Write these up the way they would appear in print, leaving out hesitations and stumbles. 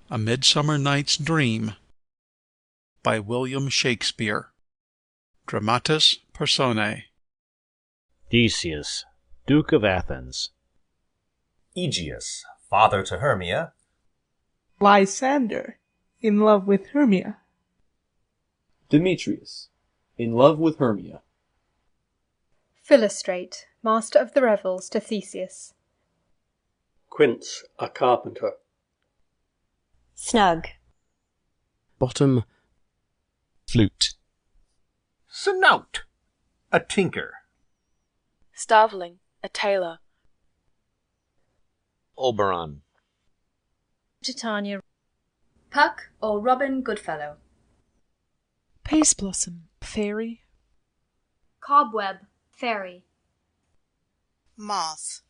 A Midsummer Night's Dream by William Shakespeare. Dramatis Personae. Theseus, Duke of Athens. Aegeus, father to Hermia. Lysander, in love with Hermia. Demetrius, in love with Hermia. Philostrate, master of the revels, to Theseus. Quince, a carpenter. Snug. Bottom, flute. Snout, a tinker. Starveling, a tailor. Oberon. Titania. Puck or Robin Goodfellow. Pace Blossom, fairy. Cobweb, fairy. Moth.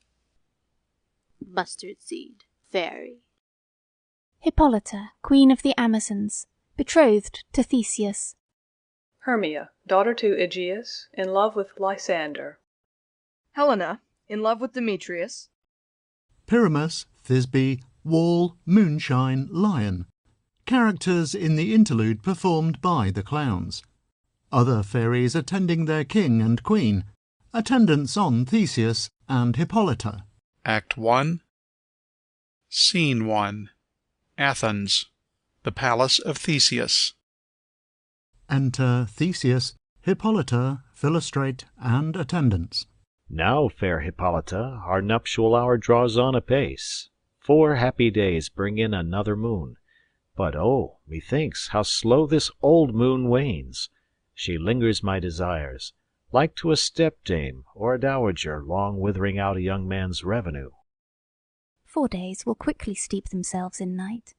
Mustard seed, fairy. Hippolyta, queen of the Amazons, betrothed to Theseus. Hermia, daughter to Aegeus, in love with Lysander. Helena, in love with Demetrius. Pyramus, Thisbe, Wall, Moonshine, Lion. Characters in the interlude performed by the clowns. Other fairies attending their king and queen. Attendants on Theseus and Hippolyta. Act 1. Scene 1. Athens, the palace of Theseus. Enter Theseus, Hippolyta, Philostrate, and attendants. Now, fair Hippolyta, our nuptial hour draws on apace. 4 happy days bring in another moon. But oh, methinks, how slow this old moon wanes! She lingers my desires, like to a step-dame or a dowager long withering out a young man's revenue. 4 days will quickly steep themselves in night.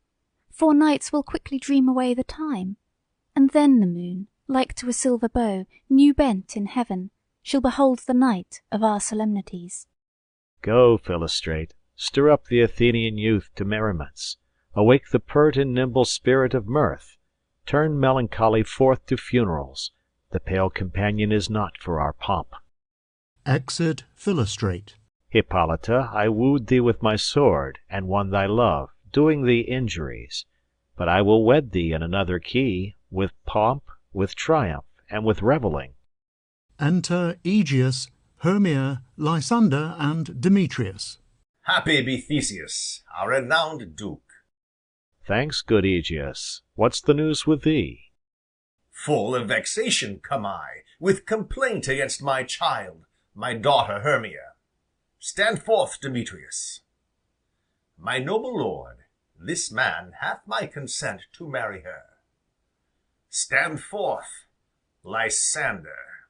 4 nights will quickly dream away the time. And then the moon, like to a silver bow, new bent in heaven, shall behold the night of our solemnities. Go, Philostrate, stir up the Athenian youth to merriments. Awake the pert and nimble spirit of mirth. Turn melancholy forth to funerals. The pale companion is not for our pomp. Exit Philostrate. Hippolyta, I wooed thee with my sword, and won thy love, doing thee injuries. But I will wed thee in another key, with pomp, with triumph, and with revelling. Enter Aegeus, Hermia, Lysander, and Demetrius. Happy be Theseus, our renowned duke. Thanks, good Aegeus. What's the news with thee? Full of vexation come I, with complaint against my child, my daughter Hermia. Stand forth, Demetrius. My noble lord, this man hath my consent to marry her. Stand forth, Lysander.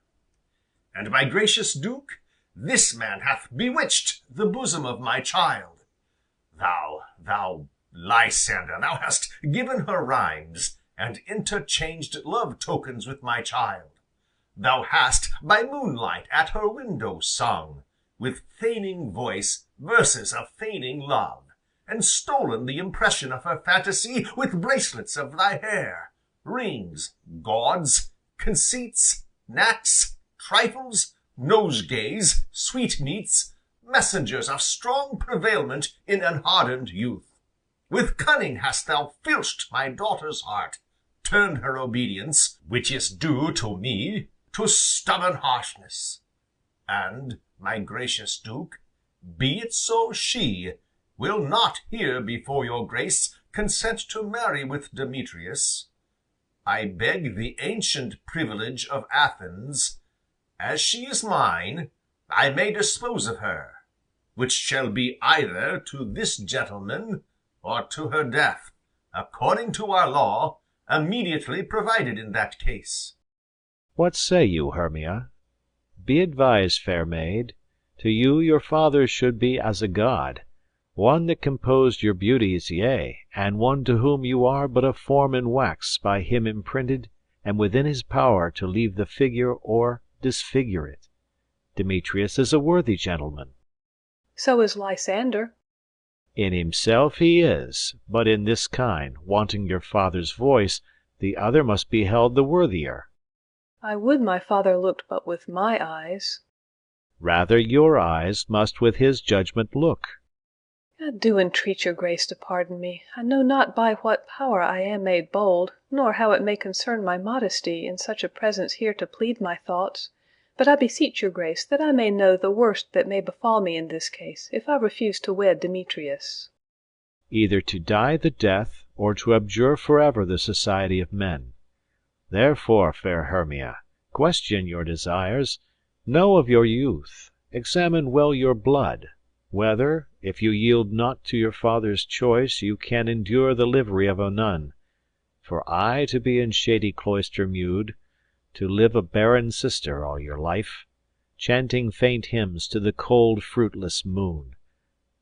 And my gracious duke, this man hath bewitched the bosom of my child. Thou, Lysander, thou hast given her rhymes, and interchanged love tokens with my child. Thou hast by moonlight at her window sung, with feigning voice, verses of feigning love, and stolen the impression of her fantasy with bracelets of thy hair, rings, gauds, conceits, knacks, trifles, nosegays, sweetmeats, messengers of strong prevailment in unhardened youth. With cunning hast thou filched my daughter's heart, turned her obedience, which is due to me, to stubborn harshness. And, my gracious duke, be it so she will not here before your grace consent to marry with Demetrius, I beg the ancient privilege of Athens, as she is mine, I may dispose of her, which shall be either to this gentleman or to her death, according to our law, immediately provided in that case. What say you, Hermia? Be advised, fair maid. To you your father should be as a god, one that composed your beauties, yea, and one to whom you are but a form in wax by him imprinted, and within his power to leave the figure or disfigure it. Demetrius is a worthy gentleman. So is Lysander. In himself he is, but in this kind, wanting your father's voice, the other must be held the worthier. I would my father looked but with my eyes. Rather your eyes must with his judgment look. I do entreat your grace to pardon me. I know not by what power I am made bold, nor how it may concern my modesty in such a presence here to plead my thoughts. But I beseech your grace that I may know the worst that may befall me in this case, if I refuse to wed Demetrius. Either to die the death, or to abjure forever the society of men. Therefore, fair Hermia, question your desires, know of your youth, examine well your blood, whether, if you yield not to your father's choice, you can endure the livery of a nun. For I to be in shady cloister mewed, to live a barren sister all your life, chanting faint hymns to the cold fruitless moon.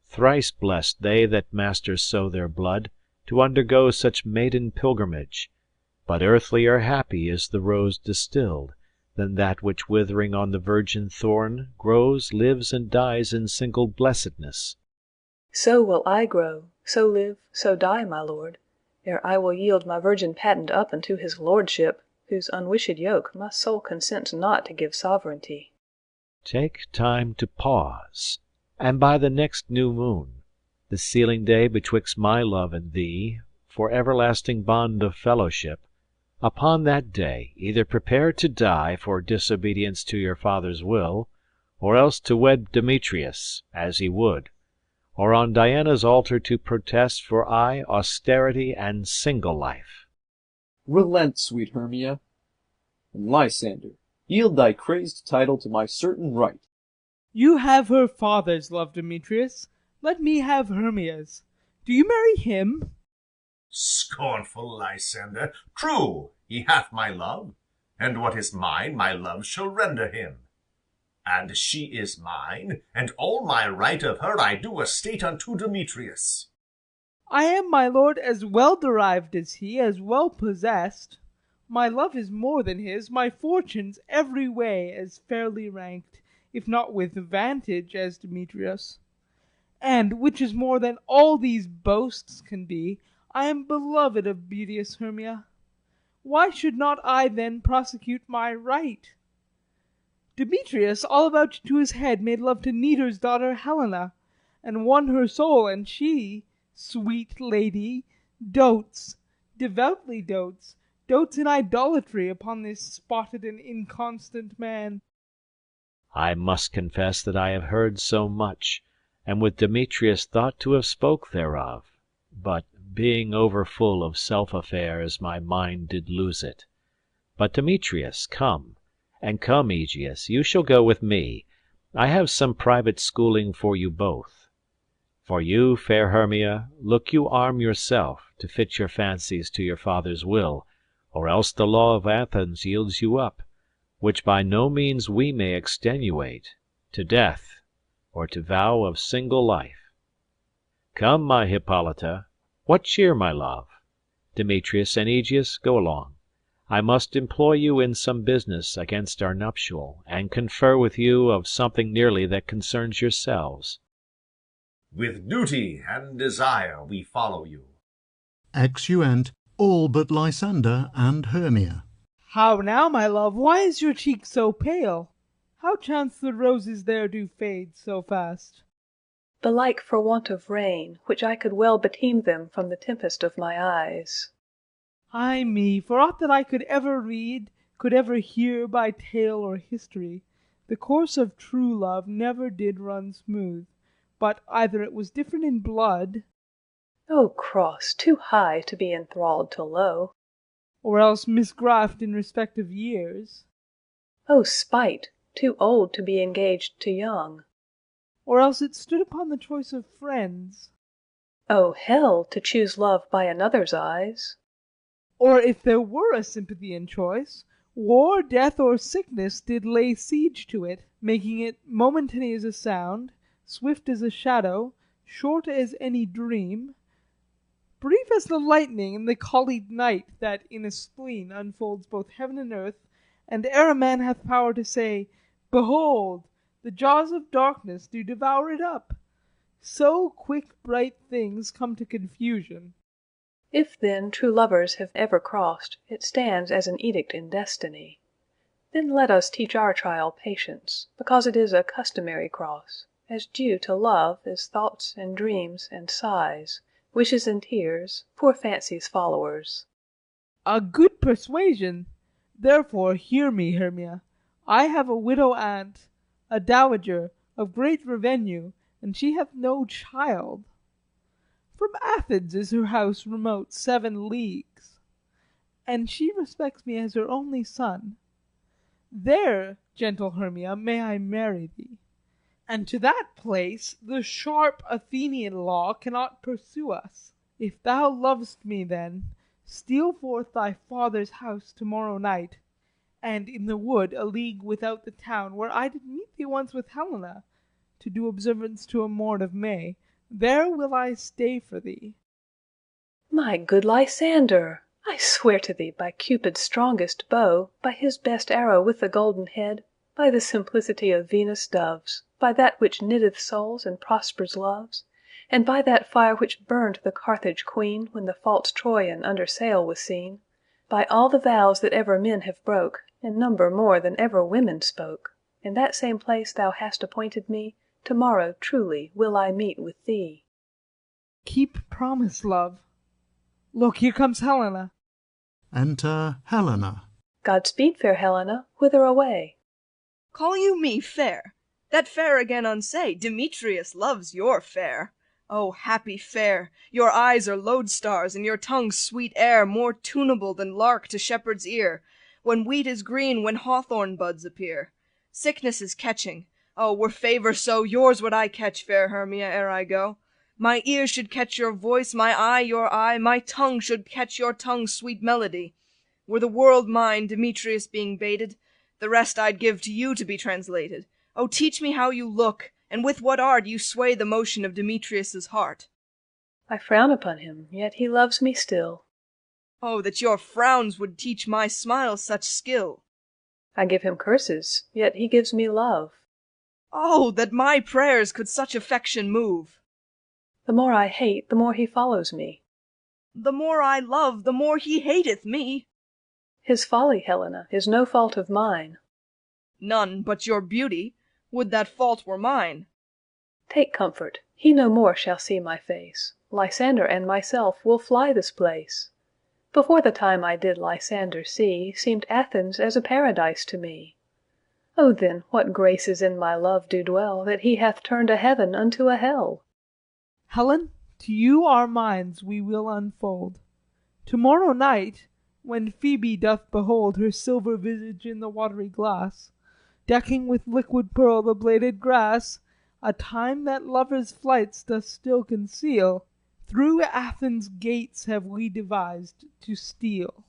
Thrice blessed they that masters sow their blood, to undergo such maiden pilgrimage. But earthlier happy is the rose distilled, than that which withering on the virgin thorn, grows, lives, and dies in single blessedness. So will I grow, so live, so die, my lord, ere I will yield my virgin patent up unto his lordship, whose unwished yoke my soul consents not to give sovereignty. Take time to pause, and by the next new moon, the sealing day betwixt my love and thee, for everlasting bond of fellowship, upon that day either prepare to die for disobedience to your father's will, or else to wed Demetrius, as he would, or on Diana's altar to protest for aye austerity and single life. Relent, sweet Hermia, and Lysander, yield thy crazed title to my certain right. You have her father's love, Demetrius. Let me have Hermia's. Do you marry him? Scornful Lysander, true, he hath my love, and what is mine my love shall render him. And she is mine, and all my right of her I do estate unto Demetrius. I am, my lord, as well derived as he, as well possessed. My love is more than his, my fortunes every way as fairly ranked, if not with vantage, as Demetrius. And, which is more than all these boasts can be, I am beloved of beauteous Hermia. Why should not I then prosecute my right? Demetrius, all about to his head, made love to Nitor's daughter Helena, and won her soul, and she, sweet lady, dotes, devoutly dotes in idolatry upon this spotted and inconstant man. I must confess that I have heard so much, and with Demetrius thought to have spoke thereof, but being overfull of self-affairs, my mind did lose it. But Demetrius, come, and come, Aegeus, you shall go with me. I have some private schooling for you both. For you, fair Hermia, look you arm yourself, to fit your fancies to your father's will, or else the law of Athens yields you up, which by no means we may extenuate, to death, or to vow of single life. Come, my Hippolyta, what cheer, my love? Demetrius and Aegeus, go along. I must employ you in some business against our nuptial, and confer with you of something nearly that concerns yourselves. With duty and desire we follow you. Exeunt all but Lysander and Hermia. How now, my love, why is your cheek so pale? How chance the roses there do fade so fast? Belike for want of rain, which I could well beteem them from the tempest of my eyes. Ay me, for aught that I could ever read, could ever hear by tale or history, the course of true love never did run smooth, but either it was different in blood, O cross, too high to be enthralled till low, or else misgraft in respect of years, O spite, too old to be engaged to young, or else it stood upon the choice of friends, O hell, to choose love by another's eyes, or if there were a sympathy in choice, war, death, or sickness did lay siege to it, making it momentary as a sound, swift as a shadow, short as any dream, brief as the lightning and the collied night that in a spleen unfolds both heaven and earth, and ere a man hath power to say, Behold, the jaws of darkness do devour it up, so quick bright things come to confusion. If then true lovers have ever crossed, it stands as an edict in destiny. Then let us teach our trial patience, because it is a customary cross. as due to love as thoughts and dreams and sighs, wishes and tears, poor fancy's followers. A good persuasion. Therefore hear me, Hermia. I have a widow aunt, a dowager, of great revenue, and she hath no child. From Athens is her house remote 7 leagues, and she respects me as her only son. There, gentle Hermia, may I marry thee, and to that place the sharp Athenian law cannot pursue us. If thou lov'st me then, steal forth thy father's house to-morrow night, and in the wood a league without the town, where I did meet thee once with Helena, to do observance to a morn of May, there will I stay for thee. My good Lysander, I swear to thee by Cupid's strongest bow, by his best arrow with the golden head, by the simplicity of Venus' doves, by that which knitteth souls and prospers loves, and by that fire which burned the Carthage queen when the false Troyan under sail was seen, by all the vows that ever men have broke, in number more than ever women spoke, in that same place thou hast appointed me, to-morrow truly will I meet with thee. Keep promise, love. Look, here comes Helena. Enter Helena. Godspeed, fair Helena. Whither away? Call you me fair? That fair again unsay, Demetrius loves your fair. O happy fair! Your eyes are lodestars, and your tongue's sweet air More tuneable than lark to shepherd's ear, when wheat is green, when hawthorn buds appear. Sickness is catching. Oh, were favour so, yours would I catch, fair Hermia, ere I go. My ear should catch your voice, my eye your eye, my tongue should catch your tongue's sweet melody. Were the world mine, Demetrius being baited, the rest I'd give to you to be translated. Oh, teach me how you look, and with what art you sway the motion of Demetrius's heart. I frown upon him, yet he loves me still. Oh, that your frowns would teach my smiles such skill. I give him curses, yet he gives me love. Oh, that my prayers could such affection move. The more I hate, the more he follows me. The more I love, the more he hateth me. His folly, Helena, is no fault of mine. None but your beauty. Would that fault were mine. Take comfort, he no more shall see my face. Lysander and myself will fly this place. Before the time I did Lysander see, seemed Athens as a paradise to me. Oh then, what graces in my love do dwell, that he hath turned a heaven unto a hell! Helen, to you our minds we will unfold. To-morrow night, when Phoebe doth behold her silver visage in the watery glass, decking with liquid pearl the bladed grass, a time that lovers' flights doth still conceal, through Athens' gates have we devised to steal.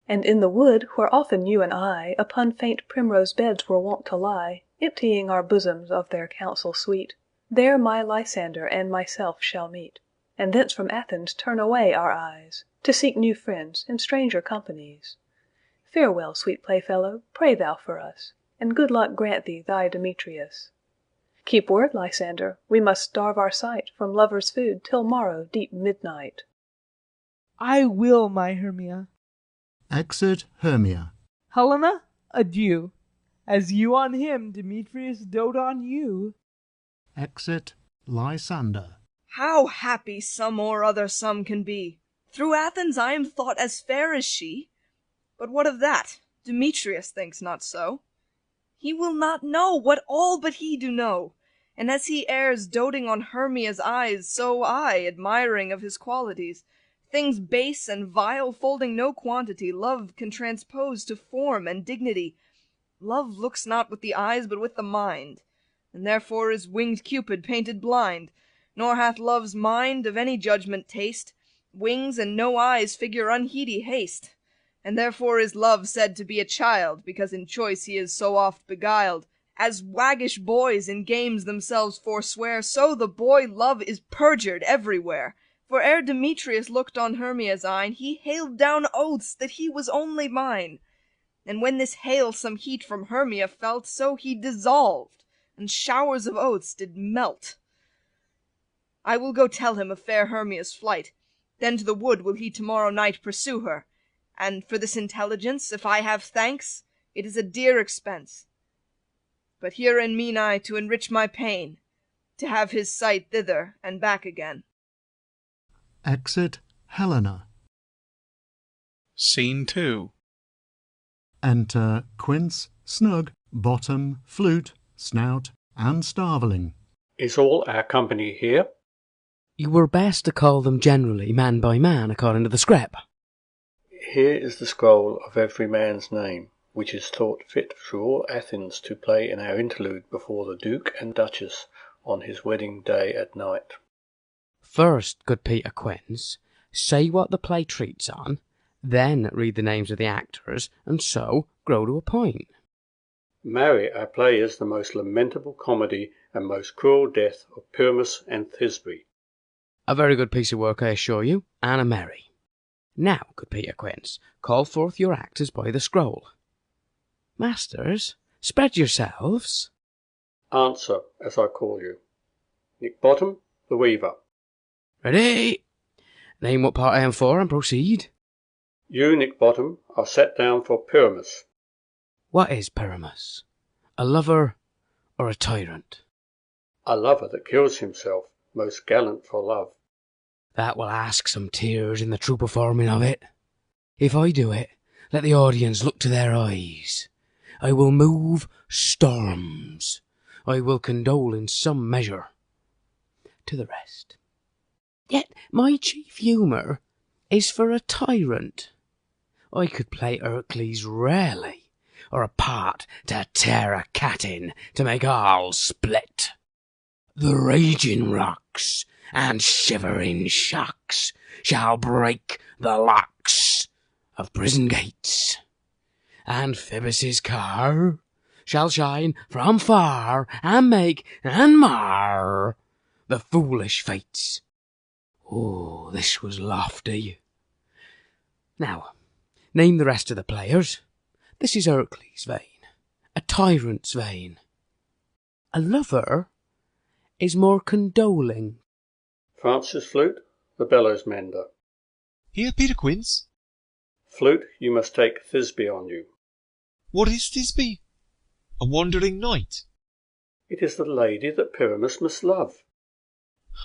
And in the wood, where often you and I upon faint primrose beds were wont to lie, emptying our bosoms of their counsel sweet, there my Lysander and myself shall meet, and thence from Athens turn away our eyes, to seek new friends in stranger companies. Farewell, sweet playfellow, pray thou for us, and good luck grant thee thy Demetrius. Keep word, Lysander, we must starve our sight from lovers' food till morrow deep midnight. I will, my Hermia. Exit Hermia. Helena, adieu. As you on him, Demetrius dote on you. Exit Lysander. How happy some or other some can be! Through Athens I am thought as fair as she. But what of that? Demetrius thinks not so. He will not know what all but he do know. And as he errs doting on Hermia's eyes, so I, admiring of his qualities, things base and vile folding no quantity, love can transpose to form and dignity. Love looks not with the eyes but with the mind, and therefore is winged Cupid painted blind. Nor hath love's mind of any judgment taste, wings and no eyes figure unheedy haste. And therefore is love said to be a child, because in choice he is so oft beguiled. As waggish boys in games themselves forswear, so the boy love is perjured everywhere. For ere Demetrius looked on Hermia's eyne, he hailed down oaths that he was only mine. And when this hail some heat from Hermia felt, so he dissolved, and showers of oaths did melt. I will go tell him of fair Hermia's flight, then to the wood will he to-morrow night pursue her. And for this intelligence, if I have thanks, it is a dear expense. but herein mean I to enrich my pain, to have his sight thither and back again. Exit Helena. Scene 2. Enter Quince, Snug, Bottom, Flute, Snout, and Starveling. Is all our company here? You were best to call them generally man by man according to the script. Here is the scroll of every man's name, which is thought fit for all Athens to play in our interlude before the Duke and Duchess on his wedding day at night. First, good Peter Quince, say what the play treats on, then read the names of the actors, and so grow to a point. Marry, our play is the most lamentable comedy and most cruel death of Pyramus and Thisbe. A very good piece of work, I assure you, and a merry. Now, good Peter Quince, call forth your actors by the scroll. Masters, spread yourselves. Answer, as I call you. Nick Bottom, the weaver. Ready? Name what part I am for and proceed. You, Nick Bottom, are set down for Pyramus. What is Pyramus? A lover or a tyrant? A lover that kills himself, most gallant for love. That will ask some tears in the true performing of it. If I do it, let the audience look to their eyes. I will move storms. I will condole in some measure. To the rest. Yet my chief humour is for a tyrant. I could play Hercules rarely, or a part to tear a cat in to make all split. The raging rocks and shivering shocks shall break the locks of prison gates, and Phoebus's car shall shine from far and make and mar the foolish fates. Oh, this was lofty. Now, name the rest of the players. This is Hercules' vein, a tyrant's vein. A lover is more condoling. Francis Flute, the bellows mender. Here, Peter Quince. Flute, you must take Thisbe on you. What is Thisbe? A wandering knight? It is the lady that Pyramus must love.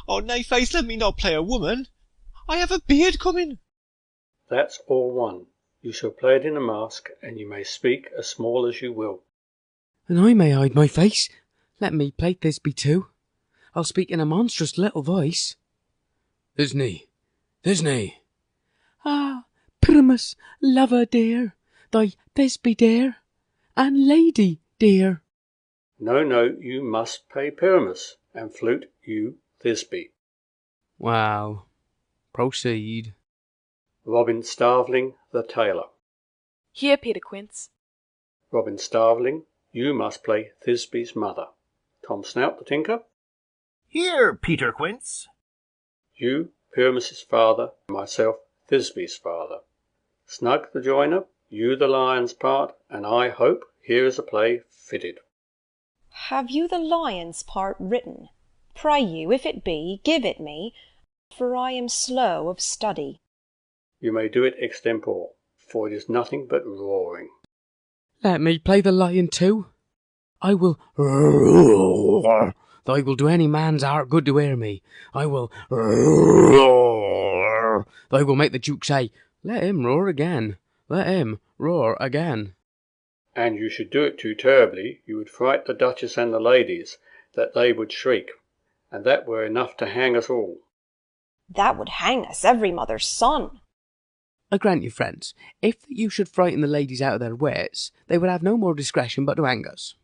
Oh, nay, faith, let me not play a woman. I have a beard coming. That's all one. You shall play it in a mask, and you may speak as small as you will. And I may hide my face. Let me play Thisbe too. I'll speak in a monstrous little voice. Thisne, Thisne. Ah, Pyramus, lover dear, thy Thisbe dear, and lady dear. No, no, you must pay Pyramus, and Flute, you Thisbe. Wow. Proceed. Robin Starveling, the tailor. Here, Peter Quince. Robin Starveling, you must play Thisbe's mother. Tom Snout, the tinker. Here, Peter Quince. You, Pyramus's father, myself, Thisbe's father. Snug, the joiner, you the lion's part, and I hope here is a play fitted. Have you the lion's part written? Pray you, if it be, give it me, for I am slow of study. You may do it extempore, for it is nothing but roaring. Let me play the lion too. I will roar. I will do any man's heart good to hear me. I will roar. I will make the Duke say, let him roar again. Let him roar again. And you should do it too terribly, you would fright the Duchess and the ladies, that they would shriek, and that were enough to hang us all. That would hang us, every mother's son. I grant you, friends, if you should frighten the ladies out of their wits, they would have no more discretion but to hang us.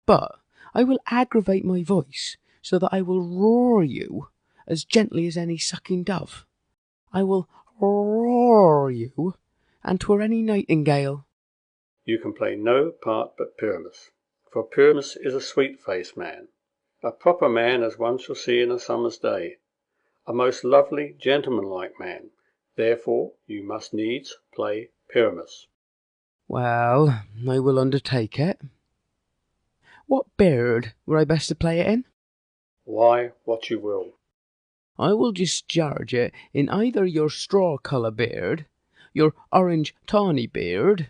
But I will aggravate my voice, so that I will roar you as gently as any sucking dove. I will roar you, and 'twere any nightingale. You can play no part but Pyramus, for Pyramus is a sweet-faced man, a proper man as one shall see in a summer's day, a most lovely, gentlemanlike man. Therefore you must needs play Pyramus. Well, I will undertake it. What beard were I best to play it in? Why, what you will. I will discharge it in either your straw-colour beard, your orange tawny beard,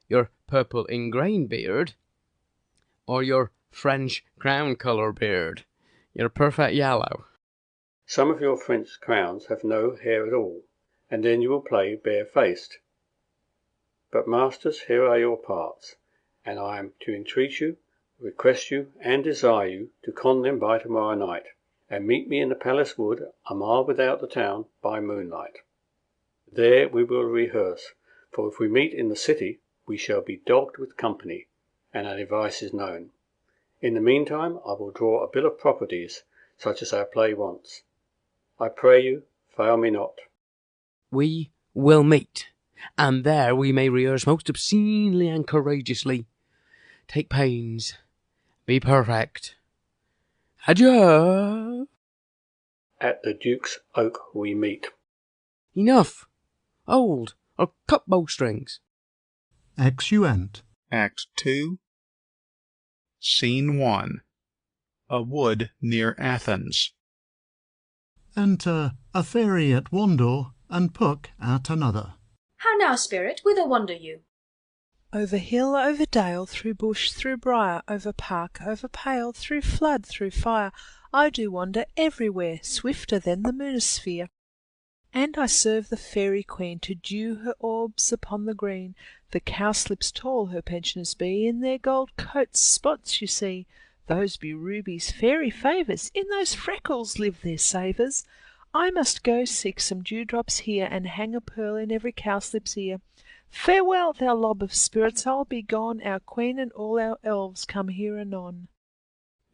your purple ingrain beard, or your French crown colour beard. You're a perfect yellow. Some of your French crowns have no hair at all, and then you will play barefaced. But, masters, here are your parts, and I am to entreat you, request you, and desire you to con them by tomorrow night, and meet me in the palace wood a mile without the town by moonlight. There we will rehearse, for if we meet in the city we shall be dogged with company, and our device is known. In the meantime I will draw a bill of properties, such as our play wants. I pray you, fail me not. We will meet, and there we may rehearse most obscenely and courageously. Take pains. Be perfect. Adieu. At the Duke's Oak we meet. Enough. Hold, or cut bowstrings. Exeunt. Act 2, Scene 1. A wood near Athens. Enter a fairy at one door and Puck at another. How now, spirit, whither wander you? Over hill, over dale, through bush, through briar, over park, over pale, through flood, through fire, I do wander everywhere, swifter than the moonosphere. And I serve the fairy queen to dew her orbs upon the green. The cowslips tall her pensioners be, in their gold coats spots you see. Those be rubies, fairy favours, in those freckles live their savours. I must go seek some dewdrops here, and hang a pearl in every cowslip's ear. Farewell, thou lob of spirits, I'll be gone. Our queen and all our elves come here anon.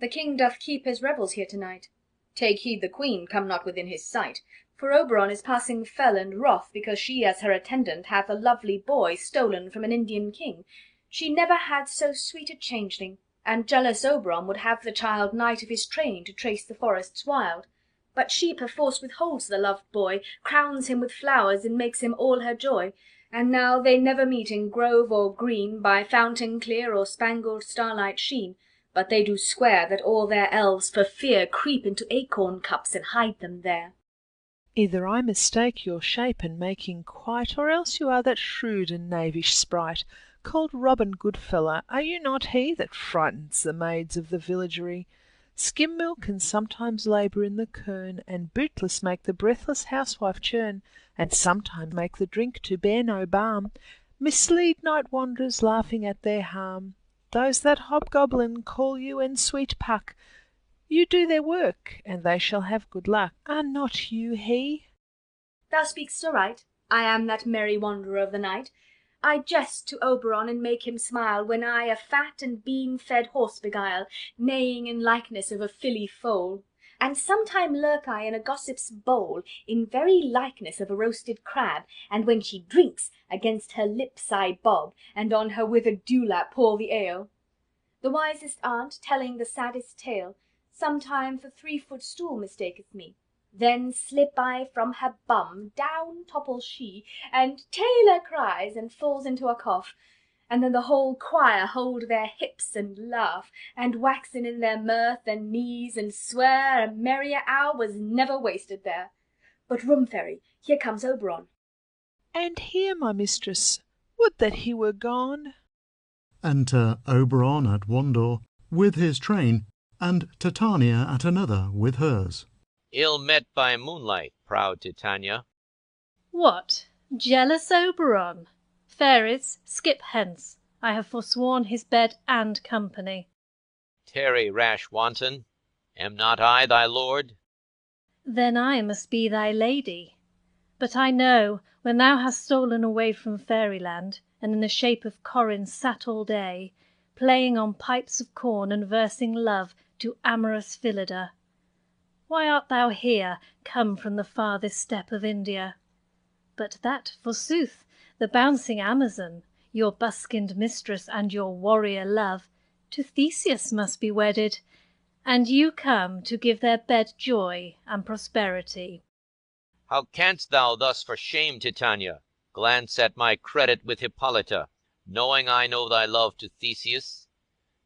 The king doth keep his revels here to-night. Take heed the queen come not within his sight. For Oberon is passing fell and wroth, because she as her attendant hath a lovely boy stolen from an Indian king. She never had so sweet a changeling, and jealous Oberon would have the child knight of his train to trace the forests wild. But she perforce withholds the loved boy, crowns him with flowers, and makes him all her joy. And now they never meet in grove or green, by fountain clear or spangled starlight sheen, but they do swear that all their elves for fear creep into acorn cups and hide them there. Either I mistake your shape and making quite, or else you are that shrewd and knavish sprite, called Robin Goodfellow. Are you not he that frightens the maids of the villagery? Skim milk and sometimes labour in the kern, and bootless make the breathless housewife churn, and sometimes make the drink to bear no balm, mislead night wanderers laughing at their harm. Those that hobgoblin call you and sweet Puck, you do their work, and they shall have good luck. Are not you he? Thou speak'st aright, I am that merry wanderer of the night. I jest to Oberon and make him smile, when I a fat and bean-fed horse beguile, neighing in likeness of a filly foal. And sometime lurk I in a gossip's bowl, in very likeness of a roasted crab, and when she drinks, against her lips I bob, and on her withered dewlap pour the ale. The wisest aunt, telling the saddest tale, sometime for 3-foot stool mistaketh me. Then slip I from her bum, down topples she, and Tailor cries, and falls into a cough. And then the whole choir hold their hips and laugh, and waxen in their mirth and knees, and swear a merrier hour was never wasted there. But room, fairy, here comes Oberon. And here, my mistress, would that he were gone. Enter Oberon at one door with his train, and Titania at another with hers. Ill met by moonlight, proud Titania. What, jealous Oberon? Fairies, skip hence. I have forsworn his bed and company. Tarry, rash wanton. Am not I thy lord? Then I must be thy lady. But I know, when thou hast stolen away from fairyland, and in the shape of Corin sat all day, playing on pipes of corn and versing love to amorous Phillida, why art thou here, come from the farthest steppe of India? But that, forsooth, the bouncing Amazon, your buskined mistress and your warrior love, to Theseus must be wedded, and you come to give their bed joy and prosperity. How canst thou thus for shame, Titania, glance at my credit with Hippolyta, knowing I know thy love to Theseus?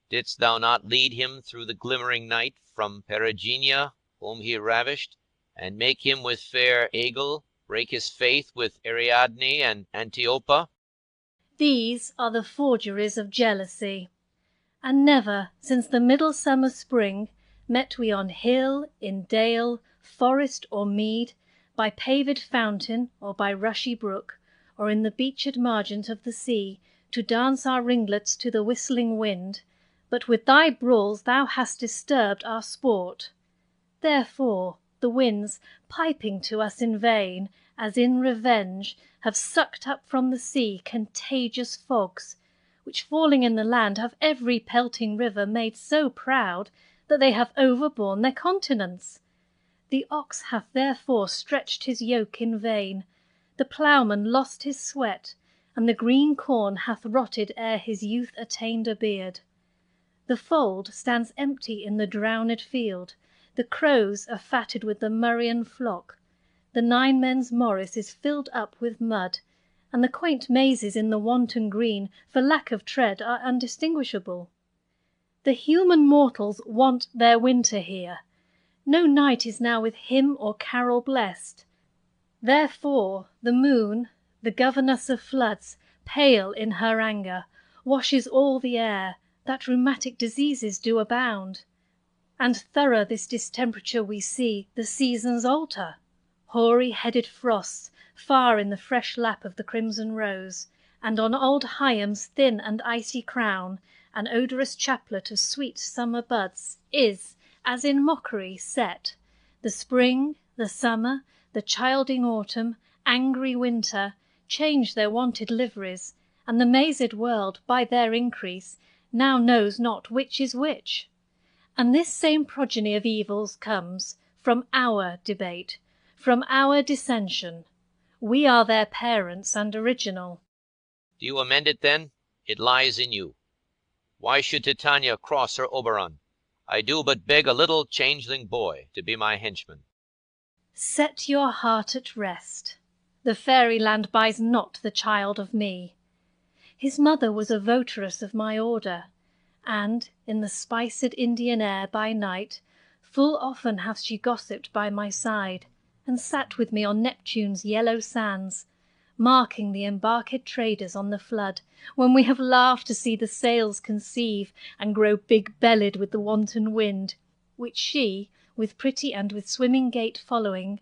Didst thou not lead him through the glimmering night from Perigenia, whom he ravished, and make him with fair Aegle break his faith with Ariadne and Antiopa? These are the forgeries of jealousy, And never, since the midsummer spring, met we on hill, in dale, forest or mead, by paved fountain or by rushy brook, or in the beached margent of the sea, to dance our ringlets to the whistling wind, but with thy brawls thou hast disturbed our sport. Therefore the winds, piping to us in vain, as in revenge, have sucked up from the sea contagious fogs, which falling in the land have every pelting river made so proud that they have overborne their continents. The ox hath therefore stretched his yoke in vain, the ploughman lost his sweat, and the green corn hath rotted ere his youth attained a beard. The fold stands empty in the drowned field, the crows are fatted with the murrian flock, the 9 men's morris is filled up with mud, and the quaint mazes in the wanton green for lack of tread are undistinguishable. The human mortals want their winter here. No night is now with hymn or carol blessed. Therefore the moon, the governess of floods, pale in her anger, washes all the air, that rheumatic diseases do abound. And thorough this distemperature we see the seasons alter. Hoary-headed frosts, far in the fresh lap of the crimson rose, and on old Higham's thin and icy crown, an odorous chaplet of sweet summer buds, is, as in mockery, set. The spring, the summer, the childing autumn, angry winter, change their wonted liveries, and the mazed world, by their increase, now knows not which is which. And this same progeny of evils comes from our debate, from our dissension. We are their parents and original. Do you amend it then? It lies in you. Why should Titania cross her Oberon? I do but beg a little changeling boy to be my henchman. Set your heart at rest. The fairyland buys not the child of me. His mother was a votaress of my order, and, in the spiced Indian air by night, full often hath she gossiped by my side, and sat with me on Neptune's yellow sands, marking the embarked traders on the flood, when we have laughed to see the sails conceive and grow big-bellied with the wanton wind, which she, with pretty and with swimming gait following,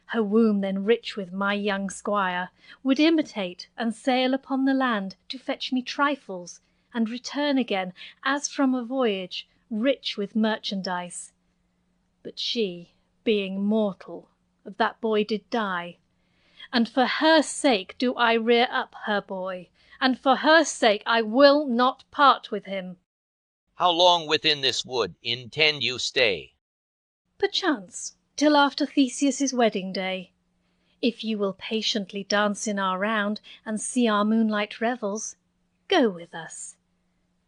her womb then rich with my young squire, would imitate and sail upon the land to fetch me trifles, and return again, as from a voyage, rich with merchandise. But she, being mortal, of that boy did die, and for her sake do I rear up her boy, and for her sake I will not part with him. How long within this wood intend you stay? Perchance, till after Theseus's wedding day. If you will patiently dance in our round, and see our moonlight revels, go with us.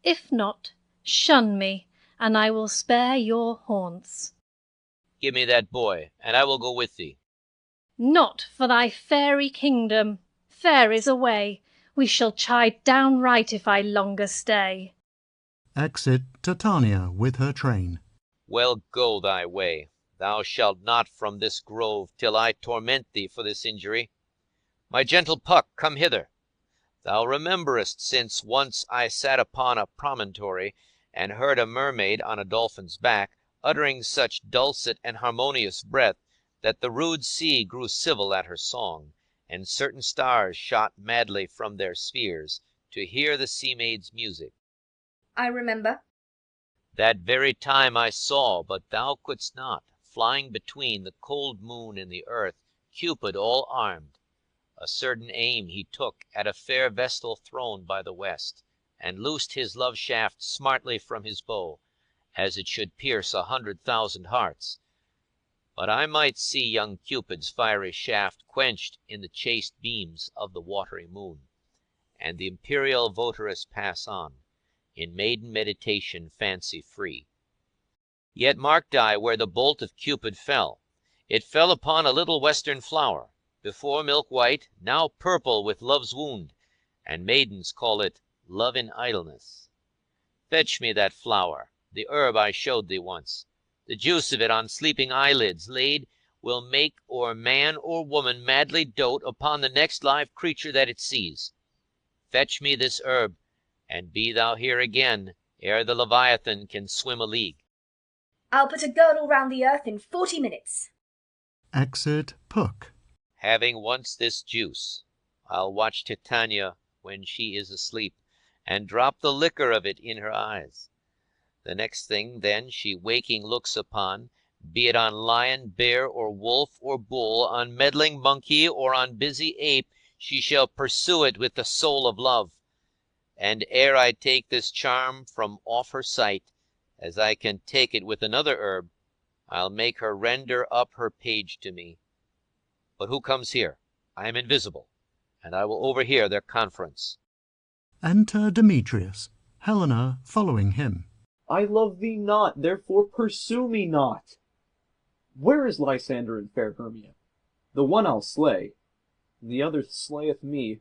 If not, shun me, and I will spare your haunts. Give me that boy, and I will go with thee. Not for thy fairy kingdom. Fairies away, we shall chide downright if I longer stay. Exit Titania with her train. Well, go thy way. Thou shalt not from this grove till I torment thee for this injury. My gentle Puck, come hither. Thou rememberest since once I sat upon a promontory, and heard a mermaid on a dolphin's back, uttering such dulcet and harmonious breath, that the rude sea grew civil at her song, and certain stars shot madly from their spheres, to hear the sea-maid's music. I remember. That very time I saw, but thou couldst not, flying between the cold moon and the earth, Cupid all armed. A certain aim he took at a fair vestal throned by the west, and loosed his love shaft smartly from his bow, as it should pierce 100,000 hearts. But I might see young Cupid's fiery shaft quenched in the chaste beams of the watery moon, and the imperial votaress pass on, in maiden meditation fancy-free. Yet marked I where the bolt of Cupid fell. It fell upon a little western flower, before milk-white, now purple with love's wound, and maidens call it love in idleness. Fetch me that flower, the herb I showed thee once. The juice of it on sleeping eyelids laid will make or man or woman madly dote upon the next live creature that it sees. Fetch me this herb, and be thou here again ere the Leviathan can swim a league. I'll put a girdle round the earth in 40 minutes. Exit Puck. Having once this juice, I'll watch Titania when she is asleep, and drop the liquor of it in her eyes. The next thing then she waking looks upon, be it on lion, bear, or wolf, or bull, on meddling monkey, or on busy ape, she shall pursue it with the soul of love. And ere I take this charm from off her sight, as I can take it with another herb, I'll make her render up her page to me. But who comes here? I am invisible, and I will overhear their conference. Enter Demetrius, Helena following him. I love thee not, therefore pursue me not. Where is Lysander and fair Hermia? The one I'll slay, and the other slayeth me.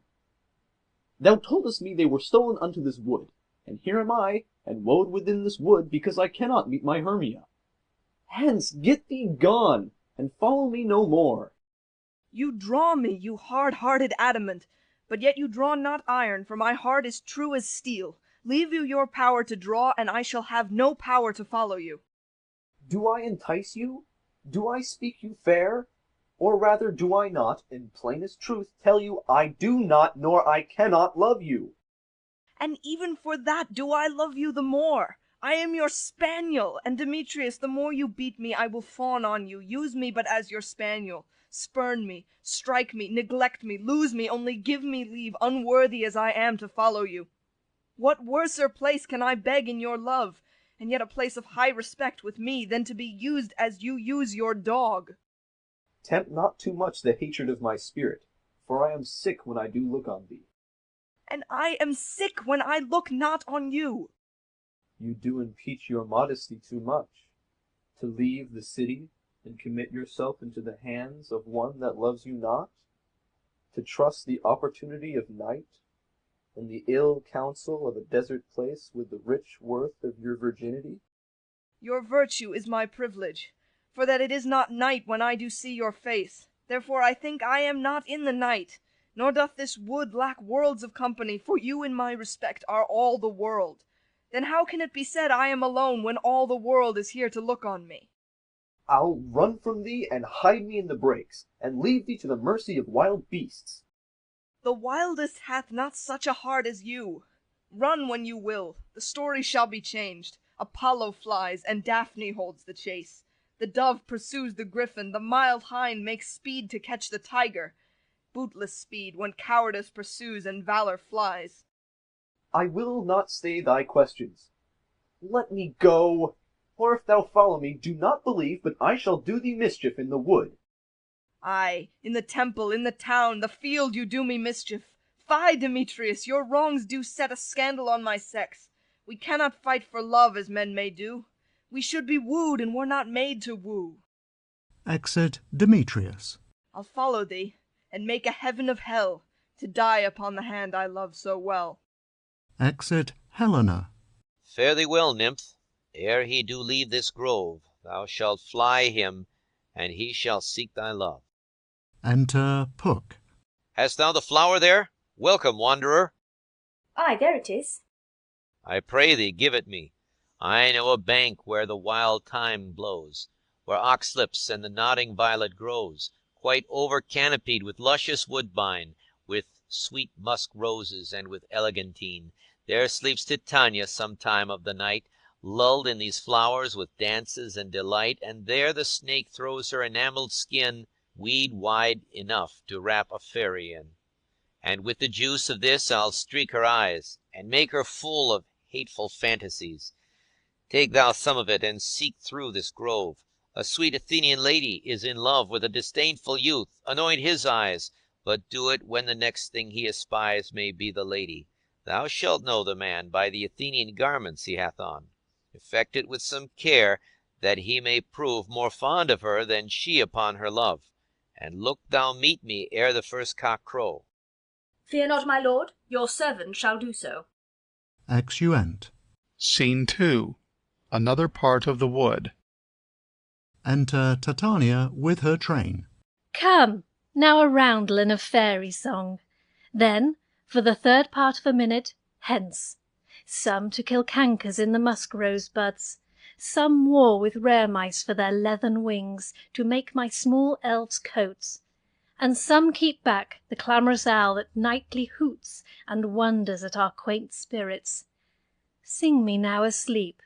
Thou toldest me they were stolen unto this wood, and here am I, and woed within this wood, because I cannot meet my Hermia. Hence, get thee gone, and follow me no more. You draw me, you hard-hearted adamant, but yet you draw not iron, for my heart is true as steel. Leave you your power to draw, and I shall have no power to follow you. Do I entice you? Do I speak you fair? Or rather, do I not, in plainest truth, tell you I do not, nor I cannot love you? And even for that do I love you the more. I am your spaniel, and Demetrius, the more you beat me, I will fawn on you. Use me but as your spaniel. Spurn me, strike me, neglect me, lose me, only give me leave, unworthy as I am, to follow you. What worser place can I beg in your love, and yet a place of high respect with me, than to be used as you use your dog? Tempt not too much the hatred of my spirit, for I am sick when I do look on thee. And I am sick when I look not on you. You do impeach your modesty too much, to leave the city and commit yourself into the hands of one that loves you not, to trust the opportunity of night, and the ill counsel of a desert place with the rich worth of your virginity. Your virtue is my privilege, for that it is not night when I do see your face. Therefore I think I am not in the night, nor doth this wood lack worlds of company, for you in my respect are all the world. Then how can it be said I am alone, when all the world is here to look on me? I'll run from thee and hide me in the brakes, and leave thee to the mercy of wild beasts. The wildest hath not such a heart as you. Run when you will, the story shall be changed. Apollo flies, and Daphne holds the chase. The dove pursues the griffin, the mild hind makes speed to catch the tiger. Bootless speed, when cowardice pursues and valor flies. I will not stay thy questions. Let me go, or if thou follow me, do not believe but I shall do thee mischief in the wood. Ay, in the temple, in the town, the field you do me mischief. Fie, Demetrius, your wrongs do set a scandal on my sex. We cannot fight for love as men may do. We should be wooed, and were not made to woo. Exit Demetrius. I'll follow thee, and make a heaven of hell, to die upon the hand I love so well. Exit Helena. Fare thee well, nymph. Ere he do leave this grove, thou shalt fly him, and he shall seek thy love. Enter Puck. Hast thou the flower there? Welcome, wanderer. Aye, there it is. I pray thee, give it me. I know a bank where the wild thyme blows, where oxlips and the nodding violet grows, quite over-canopied with luscious woodbine, with sweet musk roses, and with elegantine. There sleeps Titania some time of the night, lulled in these flowers with dances and delight, and there the snake throws her enamelled skin weed wide enough to wrap a fairy in. And with the juice of this I'll streak her eyes, and make her full of hateful fantasies. Take thou some of it, and seek through this grove. A sweet Athenian lady is in love with a disdainful youth. Anoint his eyes, but do it when the next thing he espies may be the lady. Thou shalt know the man by the Athenian garments he hath on. Effect it with some care, that he may prove more fond of her than she upon her love. And look thou meet me ere the first cock crow. Fear not, my lord, your servant shall do so. Exeunt. Scene 2. Another part of the wood. Enter Titania with her train. Come, now a roundelin of fairy song. Then, for the third part of a minute, hence. some to kill cankers in the musk-rose buds, some war with rare mice for their leathern wings to make my small elves coats, and some keep back the clamorous owl that nightly hoots and wonders at our quaint spirits. Sing me now asleep,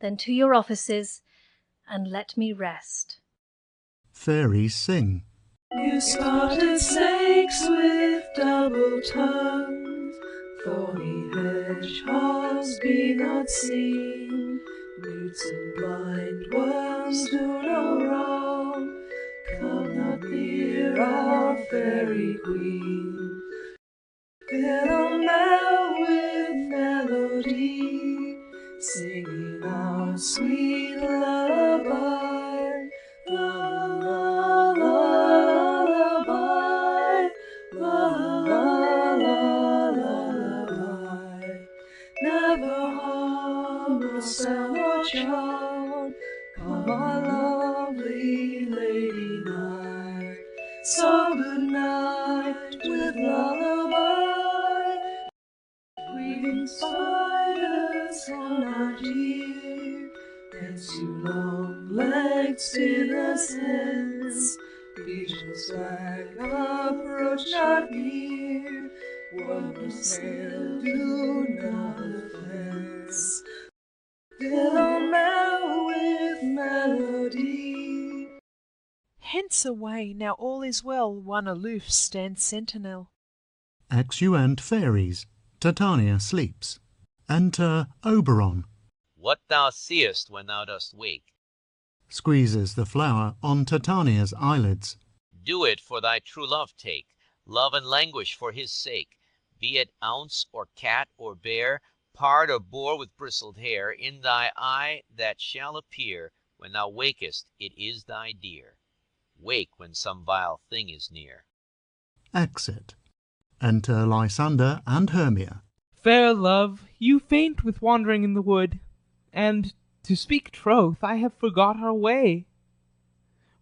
then to your offices, and let me rest. Fairies sing. You spotted snakes with double tongues, thorny hedgehogs be not seen, mutes and blind worms do no wrong, come not near our fairy queen. Fill a with melody, singing our sweet lullaby, la la la lullaby, la la la lullaby. Never harm nor spell nor charm, come our lovely lady nigh. So good night with lullaby. Weaving spiders on our dear, thence you long-legged spinners hence. Beetles black approach not near, worms snail do not offence. Philomel with melody. Hence away, now all is well, one aloof stands sentinel. Exeunt fairies. Titania sleeps. Enter Oberon. What thou seest when thou dost wake, Squeezes the flower on Titania's eyelids. do it for thy true love take, love and languish for his sake. Be it ounce or cat or bear, pard or boar with bristled hair, in thy eye that shall appear when thou wakest, it is thy dear. Wake when some vile thing is near. Exit. Enter Lysander and Hermia. Fair love, you faint with wandering in the wood, and, to speak troth, I have forgot our way.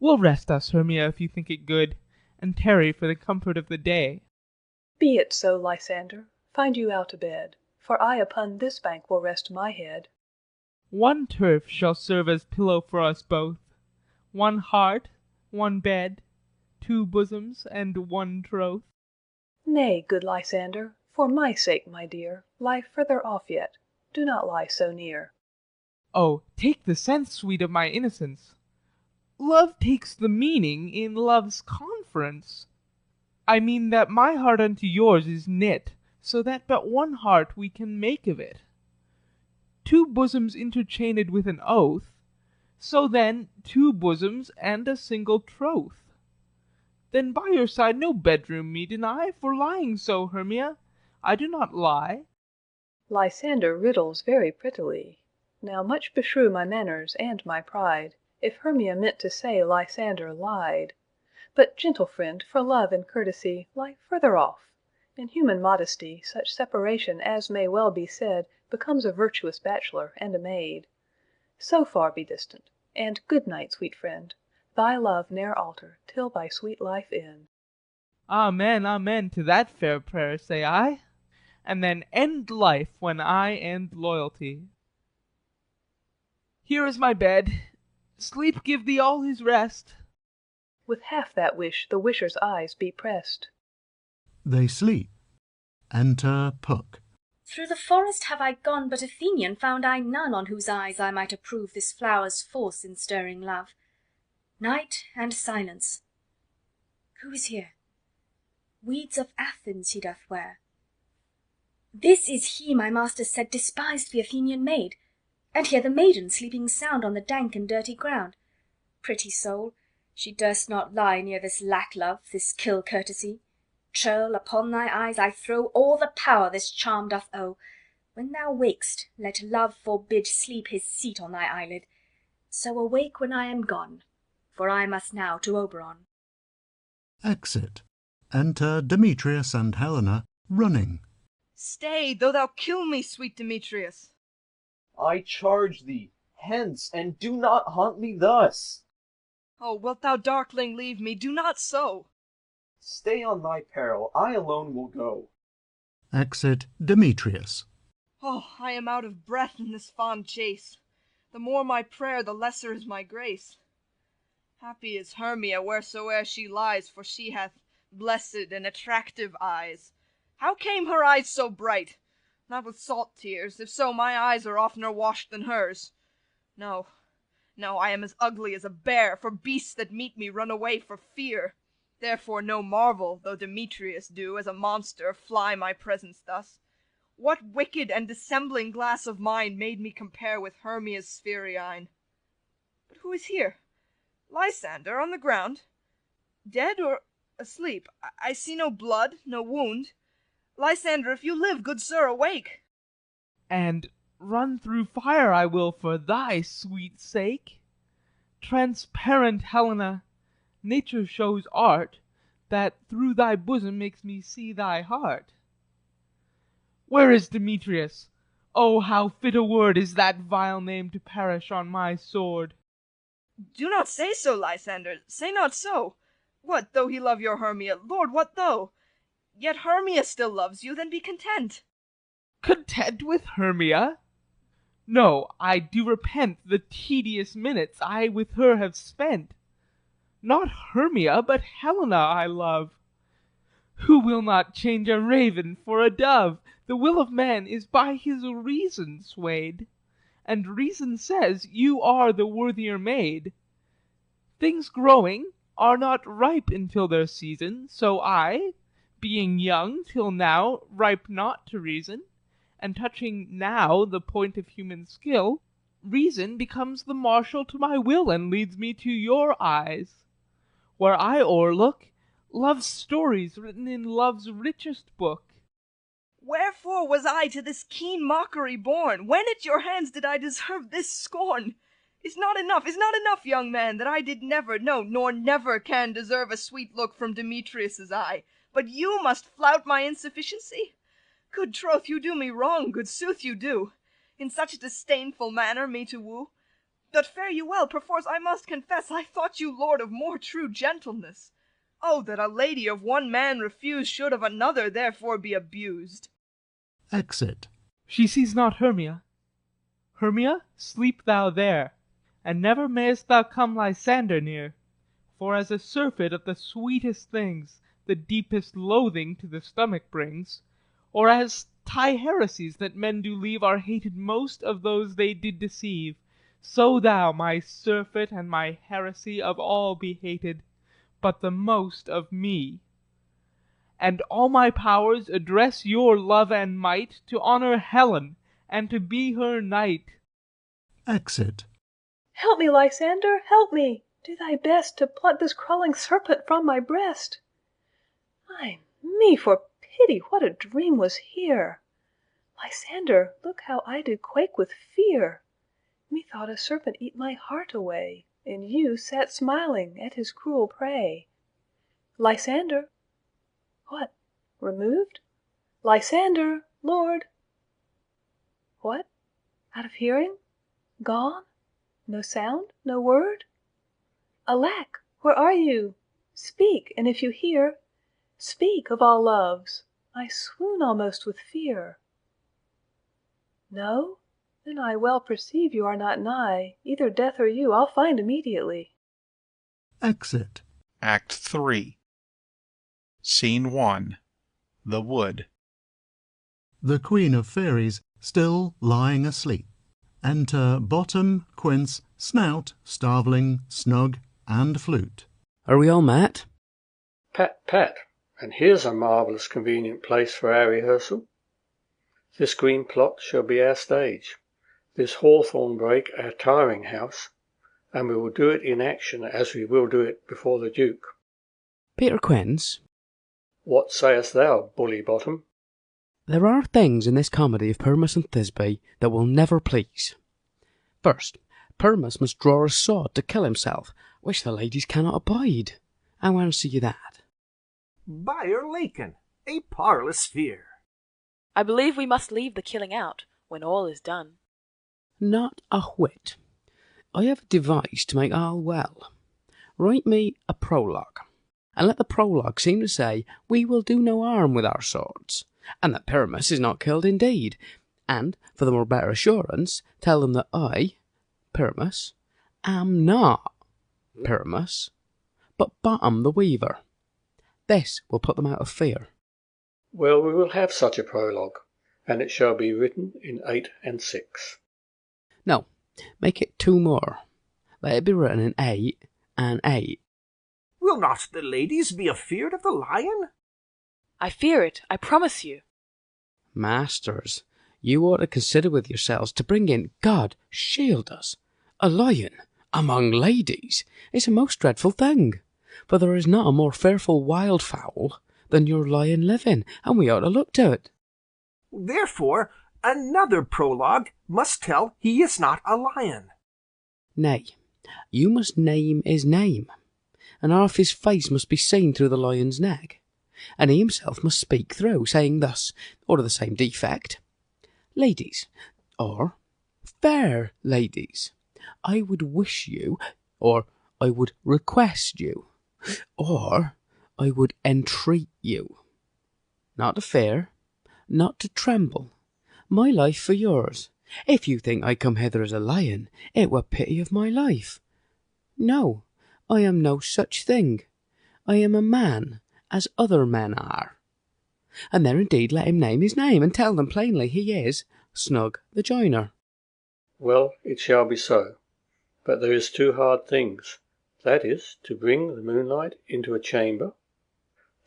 We'll rest us, Hermia, if you think it good, and tarry for the comfort of the day. Be it so, Lysander. Find you out a bed, for I upon this bank will rest my head. One turf shall serve as pillow for us both, one heart, one bed, two bosoms, and one troth. Nay, good Lysander, for my sake, my dear, lie further off yet. Do not lie so near. Oh, take the sense, sweet, of my innocence. Love takes the meaning in love's conference. I mean that my heart unto yours is knit, so that but one heart we can make of it. Two bosoms interchained with an oath, so then two bosoms and a single troth. Then by your side no bedroom me deny, for lying so, Hermia, I do not lie. Lysander riddles very prettily. Now much beshrew my manners and my pride, if Hermia meant to say Lysander lied. But, gentle friend, for love and courtesy, lie further off. In human modesty, such separation as may well be said becomes a virtuous bachelor and a maid. So far be distant, and good night, sweet friend. Thy love ne'er alter till thy sweet life end. Amen, amen, to that fair prayer, say I, and then end life when I end loyalty. Here is my bed. Sleep give thee all his rest. With half that wish the wisher's eyes be pressed. They sleep. Enter Puck. Through the forest have I gone, but Athenian found I none on whose eyes I might approve this flower's force in stirring love. Night and silence. Who is here? Weeds of Athens he doth wear. This is he my master said despised the Athenian maid, and here the maiden sleeping sound on the dank and dirty ground. Pretty soul, she durst not lie near this lack-love, this kill-courtesy. Churl, upon thy eyes I throw all the power this charm doth owe. When thou wak'st, let love forbid sleep his seat on thy eyelid. So awake when I am gone, for I must now to Oberon. Exit. Enter Demetrius and Helena, running. Stay, though thou kill me, sweet Demetrius. I charge thee, hence, and do not haunt me thus. Oh, wilt thou, darkling, leave me? Do not so. Stay on thy peril, I alone will go. Exit Demetrius. Oh, I am out of breath in this fond chase. The more my prayer, the lesser is my grace. Happy is Hermia wheresoe'er she lies, for she hath blessed and attractive eyes. How came her eyes so bright? Not with salt tears, if so my eyes are oftener washed than hers. No, no, I am as ugly as a bear, for beasts that meet me run away for fear. Therefore no marvel, though Demetrius do, as a monster, fly my presence thus. What wicked and dissembling glass of mine made me compare with Hermia's sphery eyne? But who is here? Lysander on the ground? Dead or asleep? I see no blood, no wound. Lysander, if you live, good sir, awake. And run through fire I will for thy sweet sake. Transparent Helena, nature shows art that through thy bosom makes me see thy heart. Where is Demetrius? Oh, how fit a word is that vile name to perish on my sword. Do not say so, Lysander, say not so. What, though he love your Hermia? Lord, what though? Yet Hermia still loves you, then be content. Content with Hermia? No, I do repent the tedious minutes I with her have spent. Not Hermia, but Helena I love. Who will not change a raven for a dove? The will of man is by his reason swayed, and reason says you are the worthier maid. Things growing are not ripe until their season, so I, being young till now, ripe not to reason, and touching now the point of human skill, reason becomes the marshal to my will, and leads me to your eyes, where I o'erlook love's stories written in love's richest book. Wherefore was I to this keen mockery born? When at your hands did I deserve this scorn? Is not enough, young man, that I did never, no, nor never can deserve a sweet look from Demetrius' eye, but you must flout my insufficiency? Good troth, you do me wrong, good sooth you do, in such a disdainful manner me to woo. But fare you well, perforce I must confess, I thought you lord of more true gentleness. Oh, that a lady of one man refused should of another therefore be abused. Exit. She sees not Hermia. Hermia, sleep thou there, and never mayst thou come Lysander near, for as a surfeit of the sweetest things the deepest loathing to the stomach brings, or as heresies that men do leave are hated most of those they did deceive, so thou, my surfeit and my heresy, of all be hated, but the most of me. And all my powers address your love and might to honour Helen, and to be her knight. Exit. Help me, Lysander, help me! Do thy best to pluck this crawling serpent from my breast. Ay me, for pity, what a dream was here! Lysander, look how I did quake with fear. Methought a serpent eat my heart away, and you sat smiling at his cruel prey. Lysander! What, removed? Lysander, lord! What, out of hearing? Gone? No sound, no word? Alack, where are you? Speak, and if you hear, speak of all loves. I swoon almost with fear. No? Then I well perceive you are not nigh. Either death or you I'll find immediately. Exit. Act 3. Scene 1. The Wood. The Queen of Fairies still lying asleep. Enter Bottom, Quince, Snout, Starveling, Snug, and Flute. Are we all met? Pat, and here's a marvellous convenient place for our rehearsal. This green plot shall be our stage, this hawthorn brake our tiring house, and we will do it in action as we will do it before the Duke. Peter Quince? What sayest thou, Bully Bottom? There are things in this comedy of Pyramus and Thisbe that will never please. First, Pyramus must draw a sword to kill himself, which the ladies cannot abide. I want to see you that. By'r Lakin, a parlous fear. I believe we must leave the killing out when all is done. Not a whit. I have a device to make all well. Write me a prologue, and let the prologue seem to say we will do no harm with our swords, and that Pyramus is not killed indeed, And, for the more better assurance, tell them that I, Pyramus, am not Pyramus, but Bottom the Weaver. This will put them out of fear. Well, we will have such a prologue, and it shall be written in 8 and 6. No, make it 2 more. Let it be written in 8 and 8. Will not the ladies be afeard of the lion? I fear it, I promise you. Masters, you ought to consider with yourselves to bring in, God shield us, a lion among ladies is a most dreadful thing, for there is not a more fearful wildfowl than your lion living, and we ought to look to it. Therefore, another prologue must tell he is not a lion. Nay, you must name his name, and half his face must be seen through the lion's neck, and he himself must speak through, saying thus, or to the same defect, Ladies, or fair ladies, I would wish you, or I would request you, or I would entreat you, not to fear, not to tremble, my life for yours. If you think I come hither as a lion, it were pity of my life. No, I am no such thing. I am a man, as other men are. And there indeed let him name his name, and tell them plainly he is Snug the Joiner. Well, it shall be so. But there is 2 hard things. That is, to bring the moonlight into a chamber,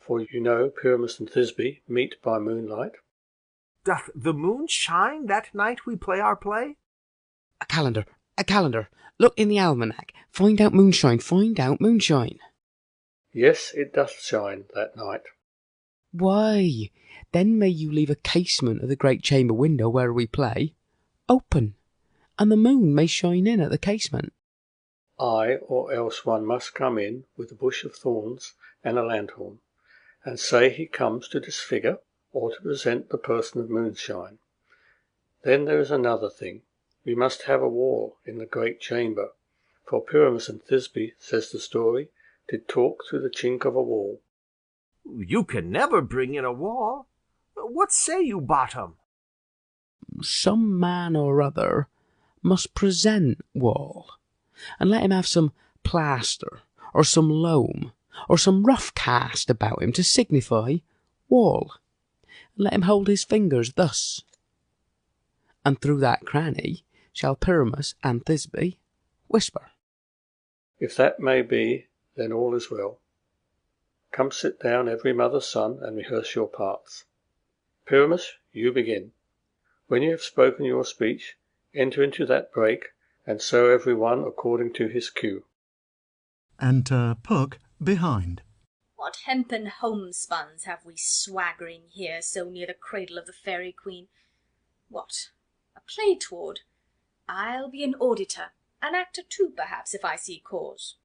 for you know Pyramus and Thisbe meet by moonlight. Doth the moon shine that night we play our play? A calendar, a calendar. Look in the almanac. Find out moonshine, find out moonshine. Yes, it doth shine that night. Why, then may you leave a casement of the great chamber window where we play open, and the moon may shine in at the casement. Aye, or else one must come in with a bush of thorns and a lanthorn, and say he comes to disfigure or to present the person of moonshine. Then there is another thing. We must have a wall in the great chamber, for Pyramus and Thisbe, says the story, did talk through the chink of a wall. You can never bring in a wall. What say you, Bottom? Some man or other must present wall, and let him have some plaster, or some loam, or some rough cast about him to signify wall, and let him hold his fingers thus, and through that cranny shall Pyramus and Thisbe whisper. If that may be, then all is well. Come sit down every mother's son and rehearse your parts. Pyramus, you begin. When you have spoken your speech, enter into that break, and so every one according to his cue. Enter Puck behind. What hempen homespuns have we swaggering here, so near the cradle of the fairy queen? What, a play toward? I'll be an auditor, an actor too, perhaps, if I see cause.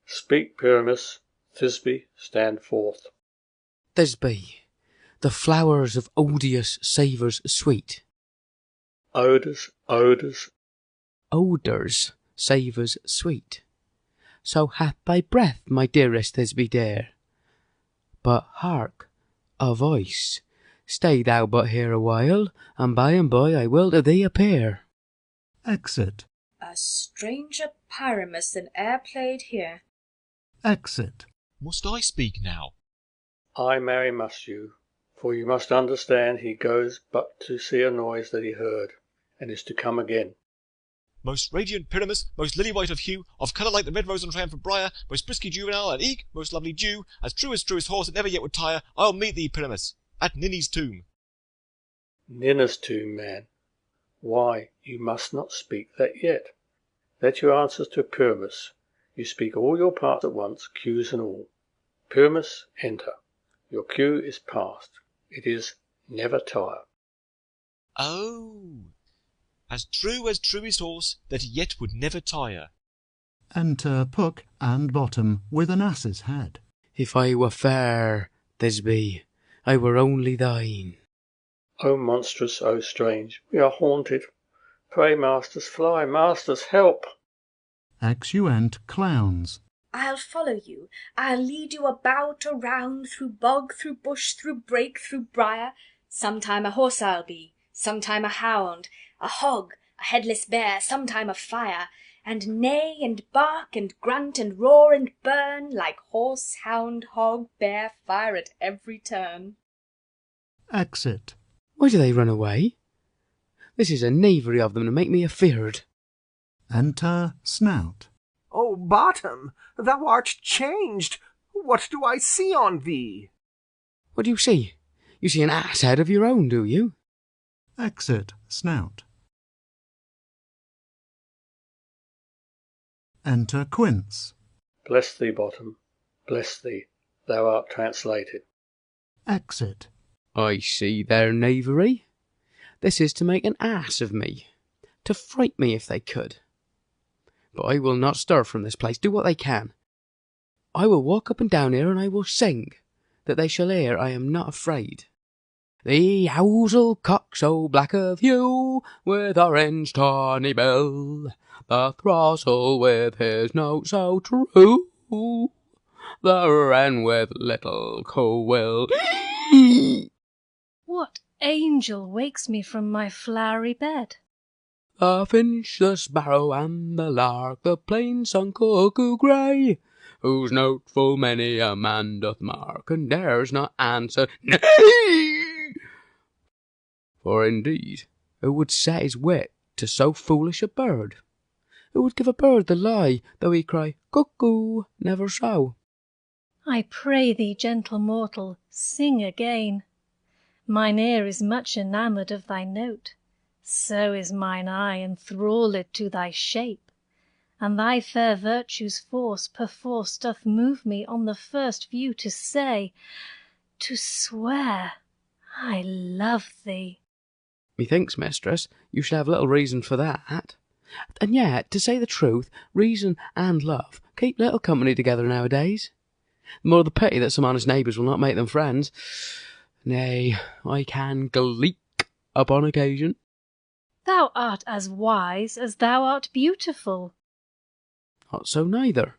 Speak, Pyramus. Thisbe, stand forth. Thisbe, the flowers of odious savours sweet. Odours, odours. Odours, savours sweet. So hath thy breath, my dearest Thisbe dear. But hark, a voice. Stay thou but here a while, and by I will to thee appear. Exit. A stranger Pyramus than e'er played here. Exit. Must I speak now? Ay, marry must you, for you must understand he goes but to see a noise that he heard, and is to come again. Most radiant Pyramus, most lily-white of hue, of colour like the red rose on triumphant briar, most brisky juvenile, and eke, most lovely Jew, as truest horse that never yet would tire, I'll meet thee, Pyramus, at Ninny's tomb. Ninna's tomb, man. Why, you must not speak that yet. Let your answers to Pyramus. You speak all your parts at once, cues and all. Pyramus, enter. Your cue is past. It is never tire. Oh, as truest horse that yet would never tire. Enter Puck and Bottom with an ass's head. If I were fair, Thisbe, I were only thine. O monstrous, O strange, we are haunted. Pray, masters, fly, masters, help. Exeunt clowns. I'll follow you. I'll lead you about, around, through bog, through bush, through brake, through briar. Sometime a horse I'll be, sometime a hound, a hog, a headless bear, sometime a fire, and neigh and bark and grunt and roar and burn, like horse, hound, hog, bear, fire at every turn. Exit. Why do they run away? This is a knavery of them to make me afeard. Enter Snout. O Bottom, thou art changed. What do I see on thee? What do you see? You see an ass head of your own, do you? Exit Snout. Enter Quince. Bless thee, Bottom, bless thee, thou art translated. Exit. I see their knavery. This is to make an ass of me, to fright me if they could. But I will not stir from this place, do what they can. I will walk up and down here, and I will sing, that they shall hear I am not afraid. The ousel cock so black of hue, with orange tawny bill, the throstle with his note so true, the wren with little quill. What angel wakes me from my flowery bed? The finch, the sparrow, and the lark, the plain-sung cuckoo grey, whose note full many a man doth mark, and dares not answer nay. For indeed, who would set his wit to so foolish a bird? Who would give a bird the lie, though he cry cuckoo never so? I pray thee, gentle mortal, sing again. Mine ear is much enamoured of thy note, so is mine eye enthralled to thy shape, and thy fair virtue's force perforce doth move me on the first view to say, to swear, I love thee. Methinks, mistress, you should have little reason for that. And yet, to say the truth, reason and love keep little company together nowadays. The more the pity that some honest neighbours will not make them friends. Nay, I can gleek upon occasion. Thou art as wise as thou art beautiful. Not so neither.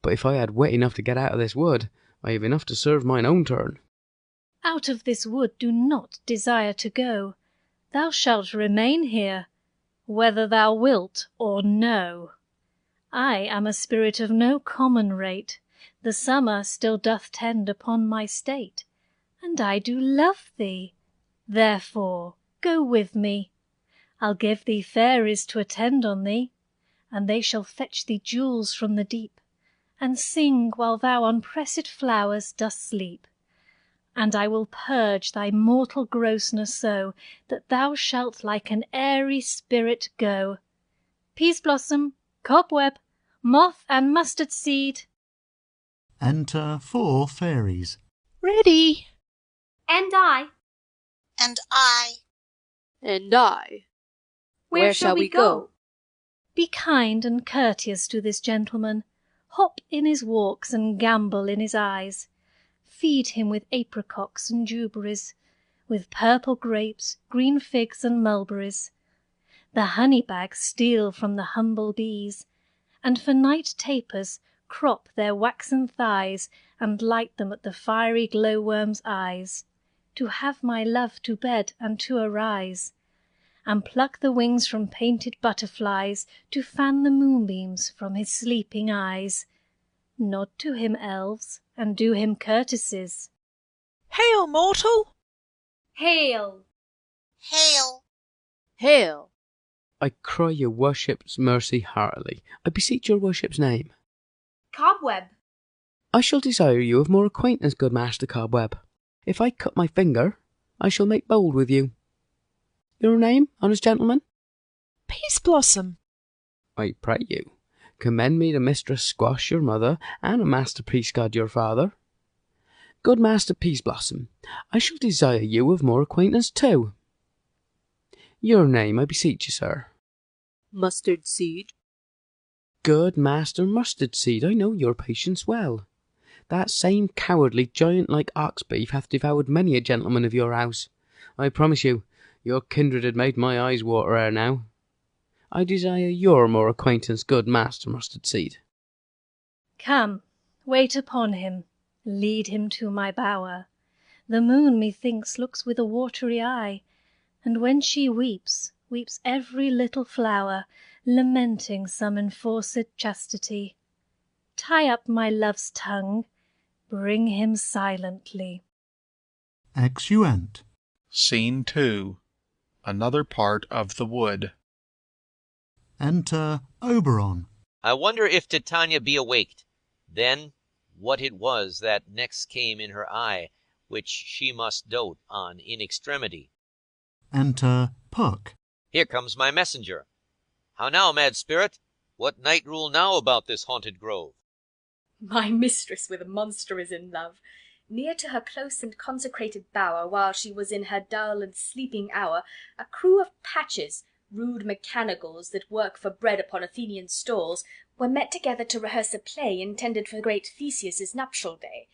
But if I had wit enough to get out of this wood, I have enough to serve mine own turn. Out of this wood do not desire to go. Thou shalt remain here, whether thou wilt or no. I am a spirit of no common rate. The summer still doth tend upon my state, and I do love thee. Therefore go with me. I'll give thee fairies to attend on thee, and they shall fetch thee jewels from the deep, and sing while thou on pressed flowers dost sleep. And I will purge thy mortal grossness so, that thou shalt like an airy spirit go. Peas blossom, cobweb, moth, and mustard seed. Enter 4 fairies. Ready. And I. And I. And I. Where shall we go? Be kind and courteous to this gentleman. Hop in his walks and gambol in his eyes. Feed him with apricots and dewberries, with purple grapes, green figs, and mulberries. The honey bags steal from the humble bees, and for night tapers crop their waxen thighs, and light them at the fiery glowworm's eyes, to have my love to bed and to arise, and pluck the wings from painted butterflies, to fan the moonbeams from his sleeping eyes. Nod to him, elves, and do him courtesies. Hail, mortal! Hail! Hail! Hail! I cry your worship's mercy heartily. I beseech your worship's name. Cobweb. I shall desire you of more acquaintance, good Master Cobweb. If I cut my finger, I shall make bold with you. Your name, honest gentleman? Peas blossom. I pray you, commend me to Mistress Squash, your mother, and a Master Peascod, your father. Good Master Peasblossom, I shall desire you of more acquaintance too. Your name, I beseech you, sir? Mustard seed. Good Master Mustard Seed, I know your patience well. That same cowardly giant-like ox beef hath devoured many a gentleman of your house. I promise you, your kindred had made my eyes water ere now. I desire your more acquaintance, good Master Mustard Seed. Come, wait upon him, lead him to my bower. The moon, methinks, looks with a watery eye, And when she weeps, weeps every little flower, lamenting some enforced chastity. Tie up my love's tongue, bring him silently. Exeunt. Scene 2. Another part of the wood. Enter Oberon. I wonder if Titania be awaked. Then what it was that next came in her eye, which she must dote on in extremity. Enter Puck. Here comes my messenger. How now, mad spirit? What night rule now about this haunted grove? My mistress with a monster is in love. Near to her close and consecrated bower, while she was in her dull and sleeping hour, a crew of patches, rude mechanicals that work for bread upon Athenian stalls, were met together to rehearse a play intended for great Theseus's nuptial day.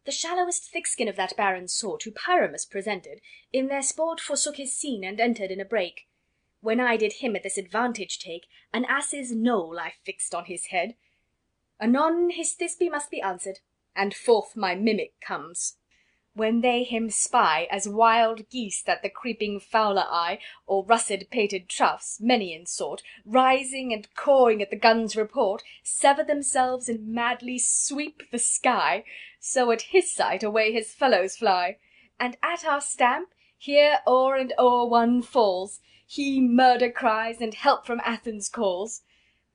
The shallowest thickskin of that baron's sort, who Pyramus presented, in their sport forsook his scene and entered in a break. When I did him at this advantage take, an ass's knoll I fixed on his head. Anon his Thisbe must be answered, and forth my mimic comes. When they him spy, as wild geese that the creeping fowler eye, or russet pated troughs, many in sort, rising and cawing at the gun's report, sever themselves and madly sweep the sky, so at his sight away his fellows fly. And at our stamp, here o'er and o'er one falls, he murder cries, and help from Athens calls.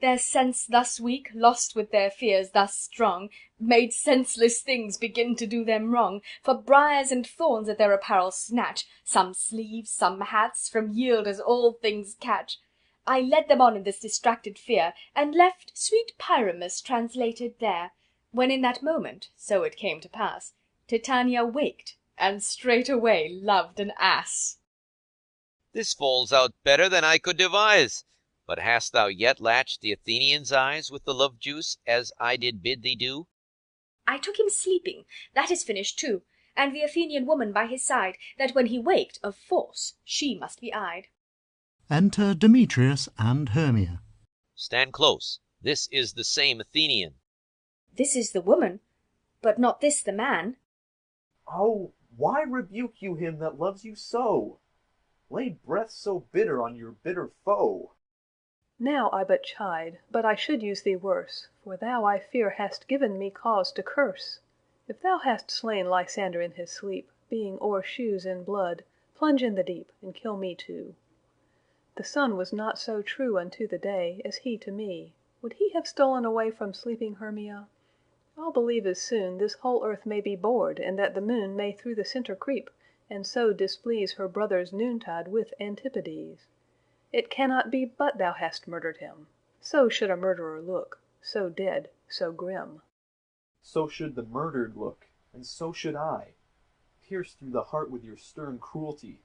Their sense thus weak, lost with their fears thus strong, made senseless things begin to do them wrong, for briars and thorns at their apparel snatch, some sleeves, some hats, from yield as all things catch. I led them on in this distracted fear, and left sweet Pyramus translated there, when in that moment, so it came to pass, Titania waked, and straightway loved an ass. This falls out better than I could devise. But hast thou yet latched the Athenian's eyes with the love juice, as I did bid thee do? I took him sleeping, that is finished too, and the Athenian woman by his side, that when he waked, of force, she must be eyed. Enter Demetrius and Hermia. Stand close. This is the same Athenian. This is the woman, but not this the man. Oh, why rebuke you him that loves you so? Lay breath so bitter on your bitter foe. Now I but chide, but I should use thee worse, for thou I fear hast given me cause to curse. If thou hast slain Lysander in his sleep, being o'er shoes in blood, plunge in the deep, and kill me too. The sun was not so true unto the day as he to me. Would he have stolen away from sleeping Hermia? I'll believe as soon this whole earth may be bored, and that the moon may through the centre creep, and so displease her brother's noontide with Antipodes. It cannot be but thou hast murdered him. So should a murderer look, so dead, so grim. So should the murdered look, and so should I, pierced through the heart with your stern cruelty.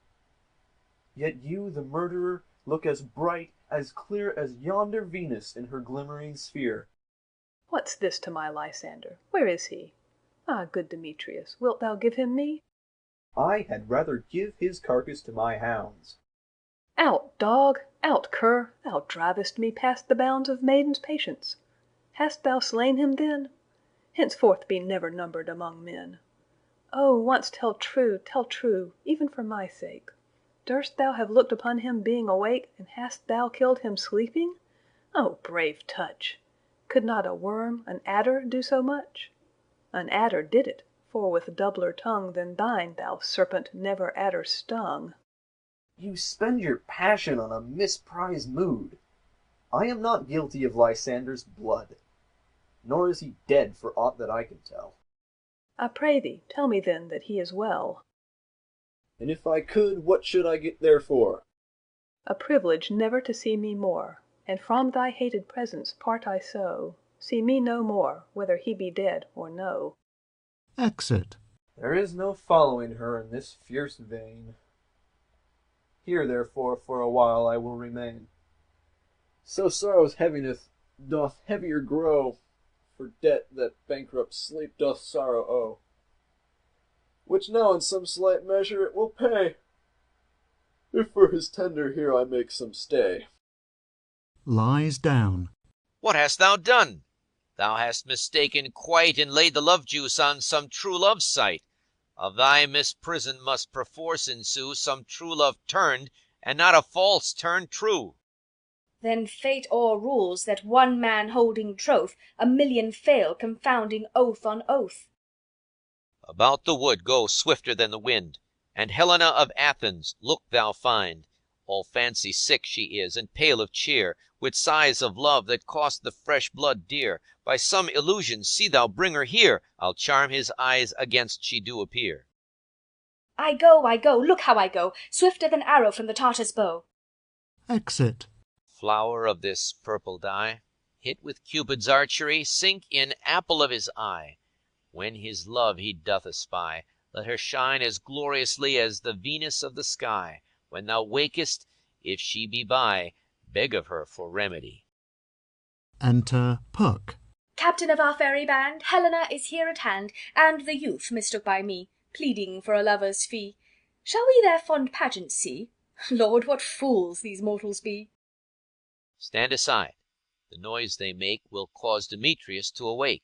Yet you, the murderer, look as bright, as clear as yonder Venus in her glimmering sphere. What's this to my Lysander? Where is he? Ah, good Demetrius, wilt thou give him me? I had rather give his carcass to my hounds. Out, dog! Out, cur! Thou drivest me past the bounds of maiden's patience. Hast thou slain him then? Henceforth be never numbered among men. Oh, once tell true, even for my sake. Durst thou have looked upon him being awake, and hast thou killed him sleeping? Oh, brave touch! Could not a worm, an adder, do so much? An adder did it, for with doubler tongue than thine, thou serpent, never adder stung. You spend your passion on a misprized mood. I am not guilty of Lysander's blood, nor is he dead for aught that I can tell. I pray thee, tell me then that he is well. And if I could, what should I get therefore? A privilege never to see me more, and from thy hated presence part I so. See me no more, whether he be dead or no. Exit. There is no following her in this fierce vein. Here, therefore, for a while I will remain. So sorrow's heaviness doth heavier grow, for debt that bankrupt sleep doth sorrow owe, which now in some slight measure it will pay, if for his tender here I make some stay. Lies down. What hast thou done? Thou hast mistaken quite, and laid the love juice on some true love's sight. Of thy misprison must perforce ensue some true love turned, and not a false turned true. Then fate o'errules that one man holding troth, a million fail, confounding oath on oath. About the wood go swifter than the wind, and Helena of Athens look thou find. All fancy sick she is, and pale of cheer, with sighs of love that cost the fresh blood dear. By some illusion see thou bring her here, I'll charm his eyes against she do appear. I go, look how I go, swifter than arrow from the Tartar's bow. Exit. Flower of this purple dye, hit with Cupid's archery, sink in apple of his eye. When his love he doth espy, let her shine as gloriously as the Venus of the sky. When thou wakest, if she be by, beg of her for remedy. Enter Puck. Captain of our fairy band, Helena is here at hand, and the youth mistook by me, pleading for a lover's fee. Shall we their fond pageant see? Lord, what fools these mortals be! Stand aside. The noise they make will cause Demetrius to awake.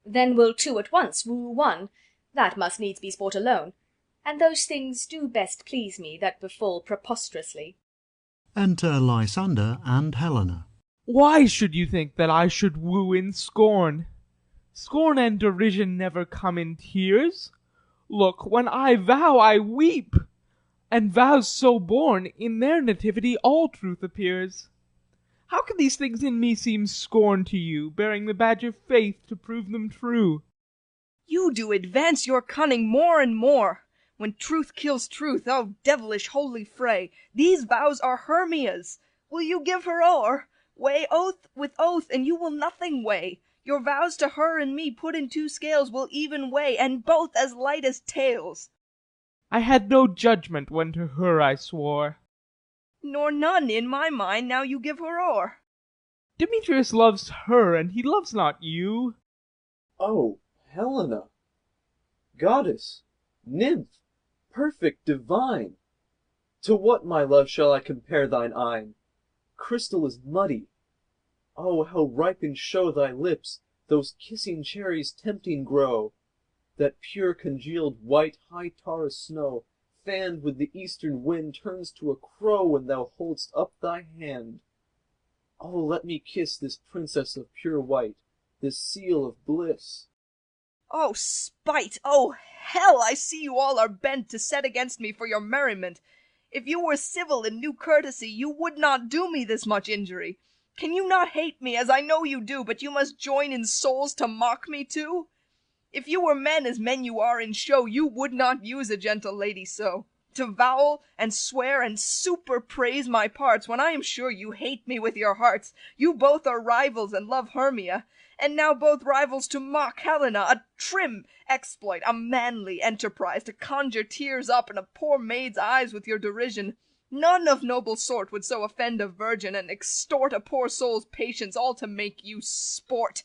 Then will two at once woo one. That must needs be sport alone. And those things do best please me that befall preposterously. Enter Lysander and Helena. Why should you think that I should woo in scorn? Scorn and derision never come in tears. Look, when I vow, I weep. And vows so born, in their nativity all truth appears. How can these things in me seem scorn to you, bearing the badge of faith to prove them true? You do advance your cunning more and more. When truth kills truth, oh devilish holy fray, these vows are Hermia's. Will you give her o'er? Weigh oath with oath, and you will nothing weigh. Your vows to her and me put in two scales will even weigh, and both as light as tails. I had no judgment when to her I swore. Nor none in my mind now you give her o'er. Demetrius loves her, and he loves not you. Oh, Helena! Goddess! Nymph! Perfect, divine! To what, my love, shall I compare thine eyne? Crystal is muddy. Oh, how ripe in show thy lips, those kissing cherries tempting grow! That pure congealed white high Taurus snow, fanned with the eastern wind, turns to a crow when thou hold'st up thy hand. Oh, let me kiss this princess of pure white, this seal of bliss. Oh, spite! Oh, hell! I see you all are bent to set against me for your merriment. If you were civil and knew courtesy, you would not do me this much injury. Can you not hate me, as I know you do, but you must join in souls to mock me too? If you were men as men you are in show, you would not use a gentle lady so, to vowl and swear and super praise my parts, when I am sure you hate me with your hearts. You both are rivals and love Hermia, and now both rivals to mock Helena, a trim exploit, a manly enterprise, to conjure tears up in a poor maid's eyes with your derision. None of noble sort would so offend a virgin, and extort a poor soul's patience, all to make you sport.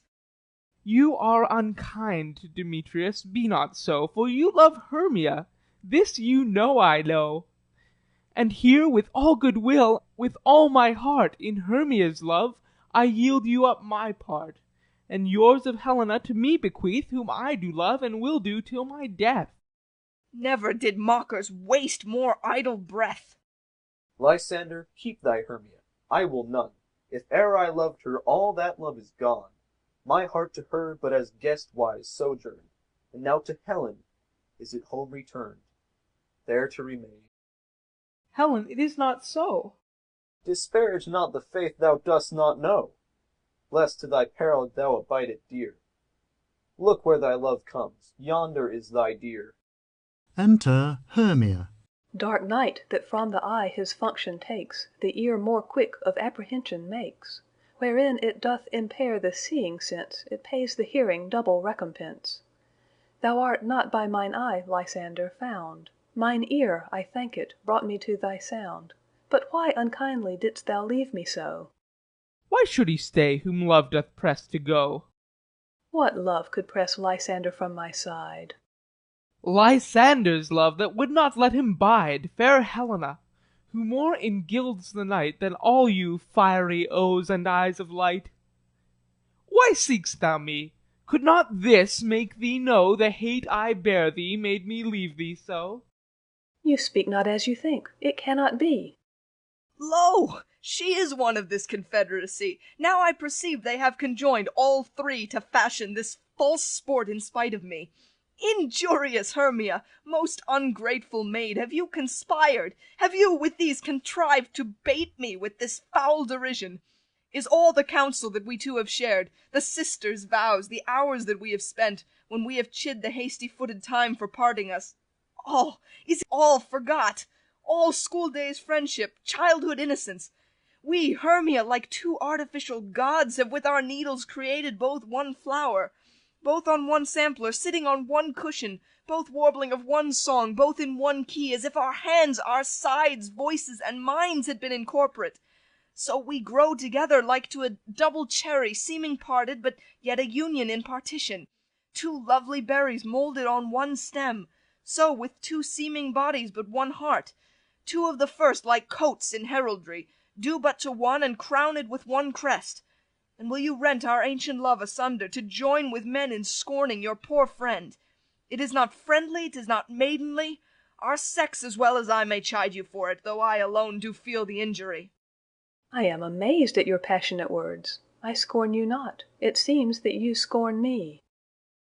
You are unkind to Demetrius, be not so, for you love Hermia. This you know I know. And here with all good will, with all my heart, in Hermia's love, I yield you up my part, and yours of Helena to me bequeath, whom I do love, and will do till my death. Never did mockers waste more idle breath. Lysander, keep thy Hermia, I will none. If e'er I loved her, all that love is gone. My heart to her but as guest-wise sojourned, and now to Helen is it home returned, there to remain. Helen, it is not so. Disparage not the faith thou dost not know, lest to thy peril thou abide it dear. Look where thy love comes, yonder is thy dear. Enter Hermia. Dark night, that from the eye his function takes, the ear more quick of apprehension makes. Wherein it doth impair the seeing sense, it pays the hearing double recompense. Thou art not by mine eye, Lysander, found. Mine ear, I thank it, brought me to thy sound. But why unkindly didst thou leave me so? Why should he stay, whom love doth press to go? What love could press Lysander from my side? Lysander's love that would not let him bide, fair Helena, who more engilds the night than all you fiery O's and I's of light. Why seek'st thou me, Could not this make thee know the hate I bear thee made me leave thee so? You speak not as you think. It cannot be. Lo! She is one of this confederacy. Now I perceive they have conjoined all three to fashion this false sport in spite of me. Injurious Hermia, most ungrateful maid, have you conspired? Have you with these contrived to bait me with this foul derision? Is all the counsel that we two have shared, the sisters' vows, the hours that we have spent, when we have chid the hasty-footed time for parting us, is all forgot? All school days' friendship, childhood innocence? We, Hermia, like two artificial gods, have with our needles created both one flower, both on one sampler, sitting on one cushion, both warbling of one song, both in one key, as if our hands, our sides, voices, and minds had been incorporate. So we grow together like to a double cherry, seeming parted, but yet a union in partition. Two lovely berries moulded on one stem, so with two seeming bodies but one heart. Two of the first, like coats in heraldry, due but to one, and crowned with one crest. And will you rent our ancient love asunder, to join with men in scorning your poor friend? It is not friendly, 'tis not maidenly. Our sex as well as I may chide you for it, though I alone do feel the injury. I am amazed at your passionate words. I scorn you not. It seems that you scorn me.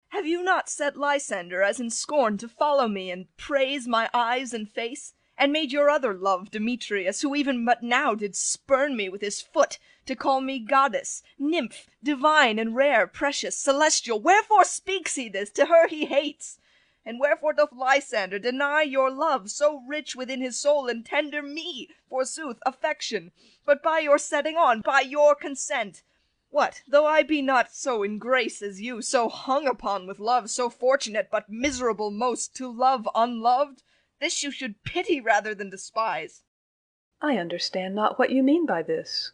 Have you not set Lysander as in scorn to follow me and praise my eyes and face? And made your other love, Demetrius, who even but now did spurn me with his foot, to call me goddess, nymph, divine and rare, precious, celestial? Wherefore speaks he this to her he hates? And wherefore doth Lysander deny your love, so rich within his soul, and tender me, forsooth, affection, but by your setting on, by your consent? What, though I be not so in grace as you, so hung upon with love, so fortunate, but miserable most to love unloved? This you should pity rather than despise. I understand not what you mean by this.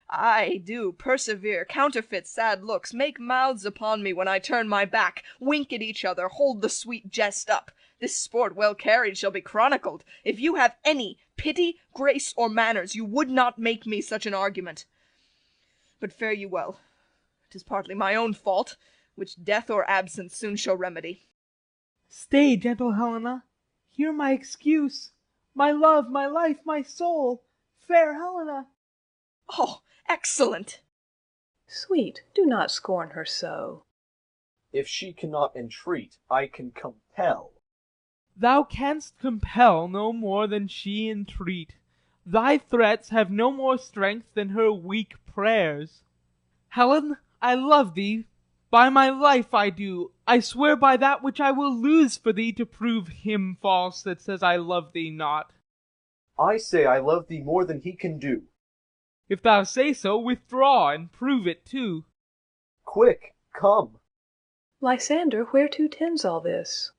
I do persevere, counterfeit sad looks, make mouths upon me when I turn my back, wink at each other, hold the sweet jest up. This sport well carried shall be chronicled. If you have any pity, grace, or manners, you would not make me such an argument. But fare you well. 'Tis partly my own fault, which death or absence soon shall remedy. Stay, gentle Helena. Hear my excuse. My love, my life, my soul, fair Helena. Oh, excellent! Sweet, do not scorn her so. If she cannot entreat, I can compel. Thou canst compel no more than she entreat. Thy threats have no more strength than her weak prayers. Helen, I love thee, by my life I do. I swear by that which I will lose for thee to prove him false that says I love thee not. I say I love thee more than he can do. If thou say so, withdraw, and prove it too. Quick, come. Lysander, whereto tends all this?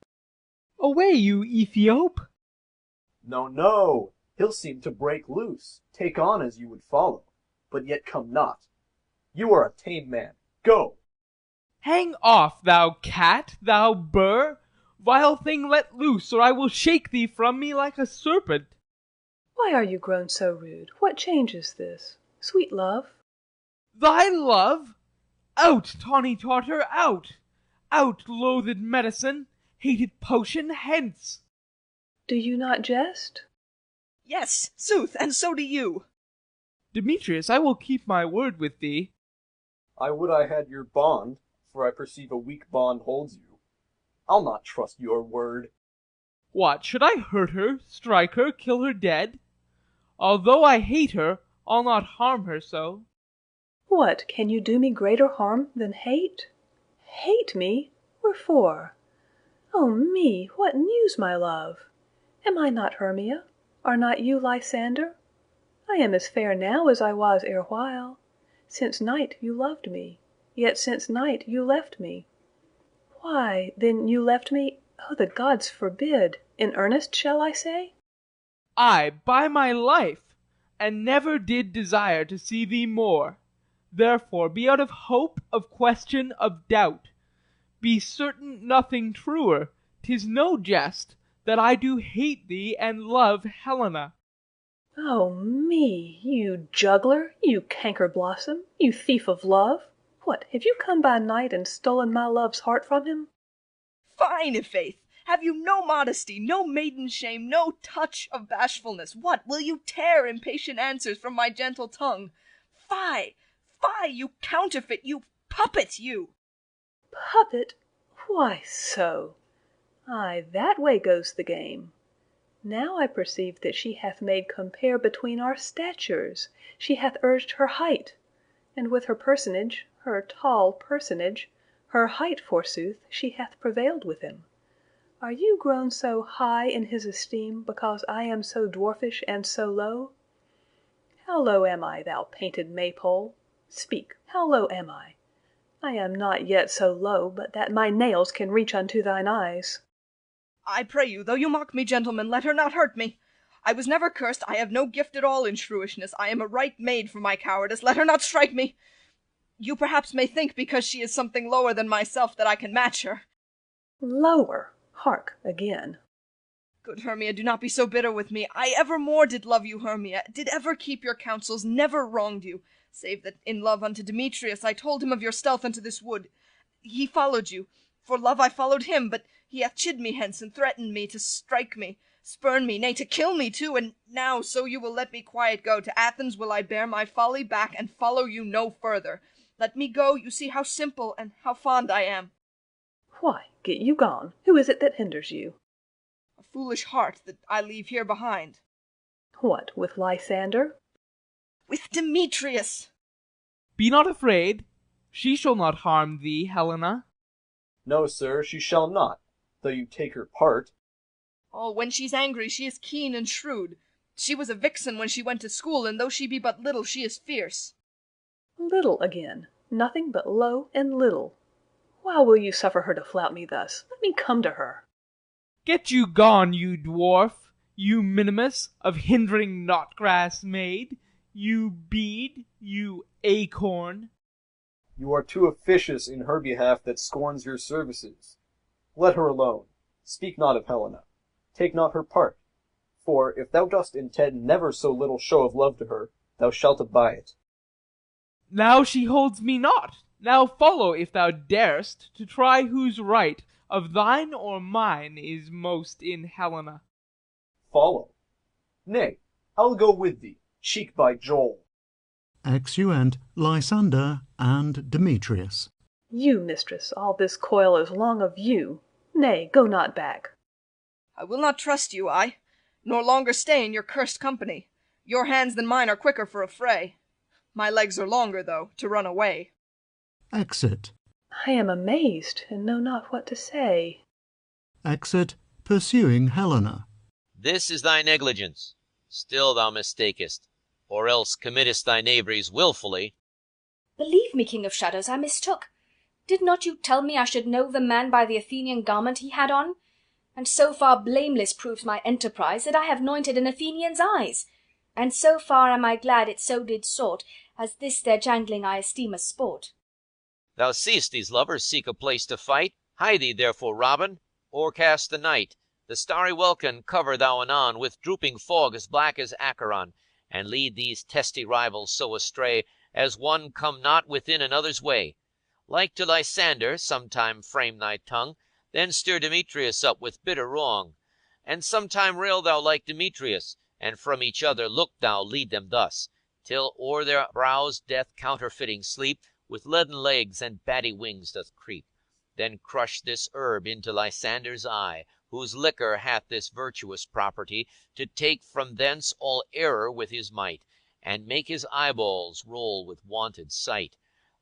Away, you Ethiop! No, no, he'll seem to break loose, take on as you would follow, but yet come not. You are a tame man. Go! Hang off, thou cat, thou burr! Vile thing, let loose, or I will shake thee from me like a serpent. Why are you grown so rude? What change is this? Sweet love? Thy love? Out, tawny Tartar, out! Out, loathed medicine, hated potion, hence! Do you not jest? Yes, sooth, and so do you. Demetrius, I will keep my word with thee. I would I had your bond, for I perceive a weak bond holds you. I'll not trust your word. What, should I hurt her, strike her, kill her dead? Although I hate her, I'll not harm her so. What, can you do me greater harm than hate? Hate me? Wherefore? Oh me, what news, my love? Am I not Hermia? Are not you Lysander? I am as fair now as I was erewhile. Since night you loved me, yet since night you left me. Why, then you left me, oh, the gods forbid! In earnest, shall I say? Ay, by my life, and never did desire to see thee more. Therefore be out of hope, of question, of doubt. Be certain nothing truer, 'tis no jest, that I do hate thee and love Helena. Oh me, you juggler, you canker blossom, you thief of love! What, have you come by night and stolen my love's heart from him? Fine, i'faith! Have you no modesty, no maiden shame, no touch of bashfulness? What, will you tear impatient answers from my gentle tongue? Fie, fie, you counterfeit, you puppet, you! Puppet? Why so? Ay, that way goes the game. Now I perceive that she hath made compare between our statures. She hath urged her height, and with her personage, her tall personage, her height forsooth, she hath prevailed with him. Are you grown so high in his esteem because I am so dwarfish and so low? How low am I, thou painted maypole? Speak, how low am I? I am not yet so low but that my nails can reach unto thine eyes. I pray you, though you mock me, gentlemen, let her not hurt me. I was never cursed, I have no gift at all in shrewishness, I am a right maid for my cowardice, let her not strike me. You perhaps may think, because she is something lower than myself, that I can match her. Lower? Hark, again. Good Hermia, do not be so bitter with me. I evermore did love you, Hermia, did ever keep your counsels, never wronged you, save that in love unto Demetrius I told him of your stealth unto this wood. He followed you. For love I followed him, but he hath chid me hence, and threatened me to strike me, spurn me, nay, to kill me too, and now, so you will let me quiet go, to Athens will I bear my folly back, and follow you no further. Let me go, you see how simple and how fond I am. Why, get you gone. Who is it that hinders you? A foolish heart that I leave here behind. What, with Lysander? With Demetrius. Be not afraid. She shall not harm thee, Helena. No, sir, she shall not, though you take her part. Oh, when she's angry, she is keen and shrewd. She was a vixen when she went to school, and though she be but little, she is fierce. Little again. Nothing but low and little. Why will you suffer her to flout me thus? Let me come to her. Get you gone, you dwarf, you minimus of hindering knotgrass maid, you bead, you acorn. You are too officious in her behalf that scorns your services. Let her alone. Speak not of Helena. Take not her part. For if thou dost intend never so little show of love to her, thou shalt abide it. Now she holds me not. Now follow, if thou darest, to try whose right, of thine or mine, is most in Helena. Follow? Nay, I'll go with thee, cheek by jowl. Exeunt Lysander and Demetrius. You, mistress, all this coil is long of you. Nay, go not back. I will not trust you, I, nor longer stay in your cursed company. Your hands than mine are quicker for a fray. My legs are longer, though, to run away. Exit. I am amazed, and know not what to say. Exit, pursuing Helena. This is thy negligence. Still thou mistakest, or else committest thy knaveries wilfully. Believe me, King of Shadows, I mistook. Did not you tell me I should know the man by the Athenian garment he had on? And so far blameless proves my enterprise, that I have anointed an Athenian's eyes. And so far am I glad it so did sort, as this their jangling I esteem as sport. Thou seest these lovers seek a place to fight. Hide thee therefore, Robin, o'ercast the night. The starry welkin cover thou anon with drooping fog as black as Acheron, and lead these testy rivals so astray as one come not within another's way. Like to Lysander, sometime frame thy tongue, then stir Demetrius up with bitter wrong. And sometime rail thou like Demetrius, and from each other look thou lead them thus, till o'er their brows death counterfeiting sleep, with leaden legs and batty wings doth creep. Then crush this herb into Lysander's eye, whose liquor hath this virtuous property, to take from thence all error with his might, and make his eyeballs roll with wonted sight.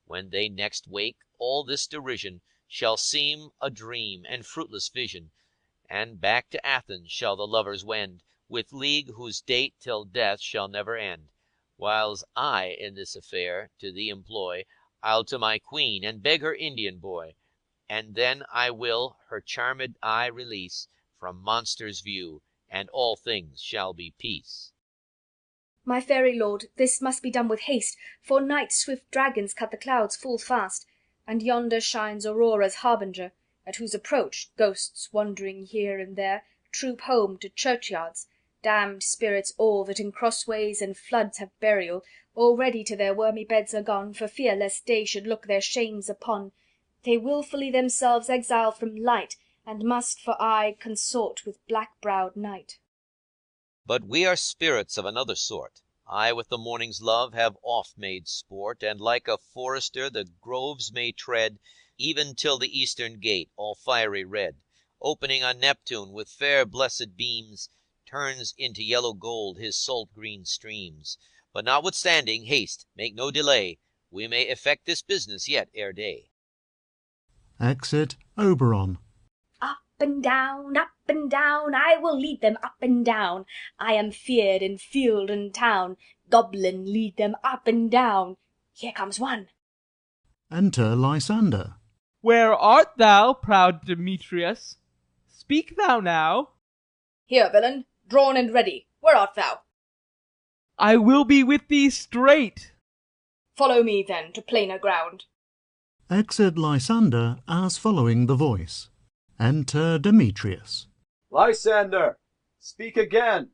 When they next wake, all this derision shall seem a dream and fruitless vision, and back to Athens shall the lovers wend, with league whose date till death shall never end. Whiles I in this affair to thee employ, I'll to my queen and beg her Indian boy, and then I will her charmed eye release from monsters' view, and all things shall be peace. My fairy lord, this must be done with haste, for night's swift dragons cut the clouds full fast, and yonder shines Aurora's harbinger, at whose approach ghosts wandering here and there troop home to churchyards, Damned spirits all that in crossways and floods have burial, already to their wormy beds are gone, for fear lest day should look their shames upon. They wilfully themselves exile from light, and must for aye consort with black-browed night. But we are spirits of another sort. I with the morning's love have oft made sport, and like a forester the groves may tread, even till the eastern gate, all fiery red, opening on Neptune with fair blessed beams, turns into yellow gold his salt green streams. But notwithstanding, haste, make no delay, we may effect this business yet ere day. Exit Oberon. Up and down, I will lead them up and down. I am feared in field and town. Goblin, lead them up and down. Here comes one. Enter Lysander. Where art thou, proud Demetrius? Speak thou now. Here, villain, drawn and ready. Where art thou? I will be with thee straight. Follow me, then, to plainer ground. Exit Lysander as following the voice. Enter Demetrius. Lysander, speak again.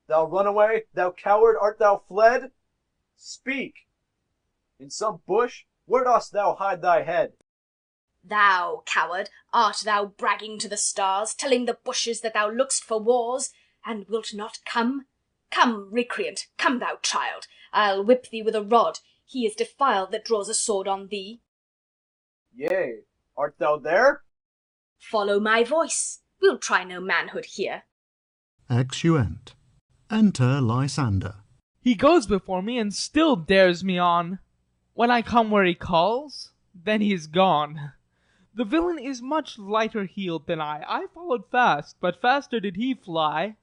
Thou runaway, thou coward, art thou fled? Speak. In some bush, where dost thou hide thy head? Thou, coward, art thou bragging to the stars, telling the bushes that thou look'st for wars, and wilt not come? Come, recreant, come, thou child, I'll whip thee with a rod. He is defiled that draws a sword on thee. Yea, art thou there? Follow my voice. We'll try no manhood here. Exeunt. Enter Lysander. He goes before me and still dares me on. When I come where he calls, then he is gone. The villain is much lighter heeled than I. I followed fast, but faster did he fly.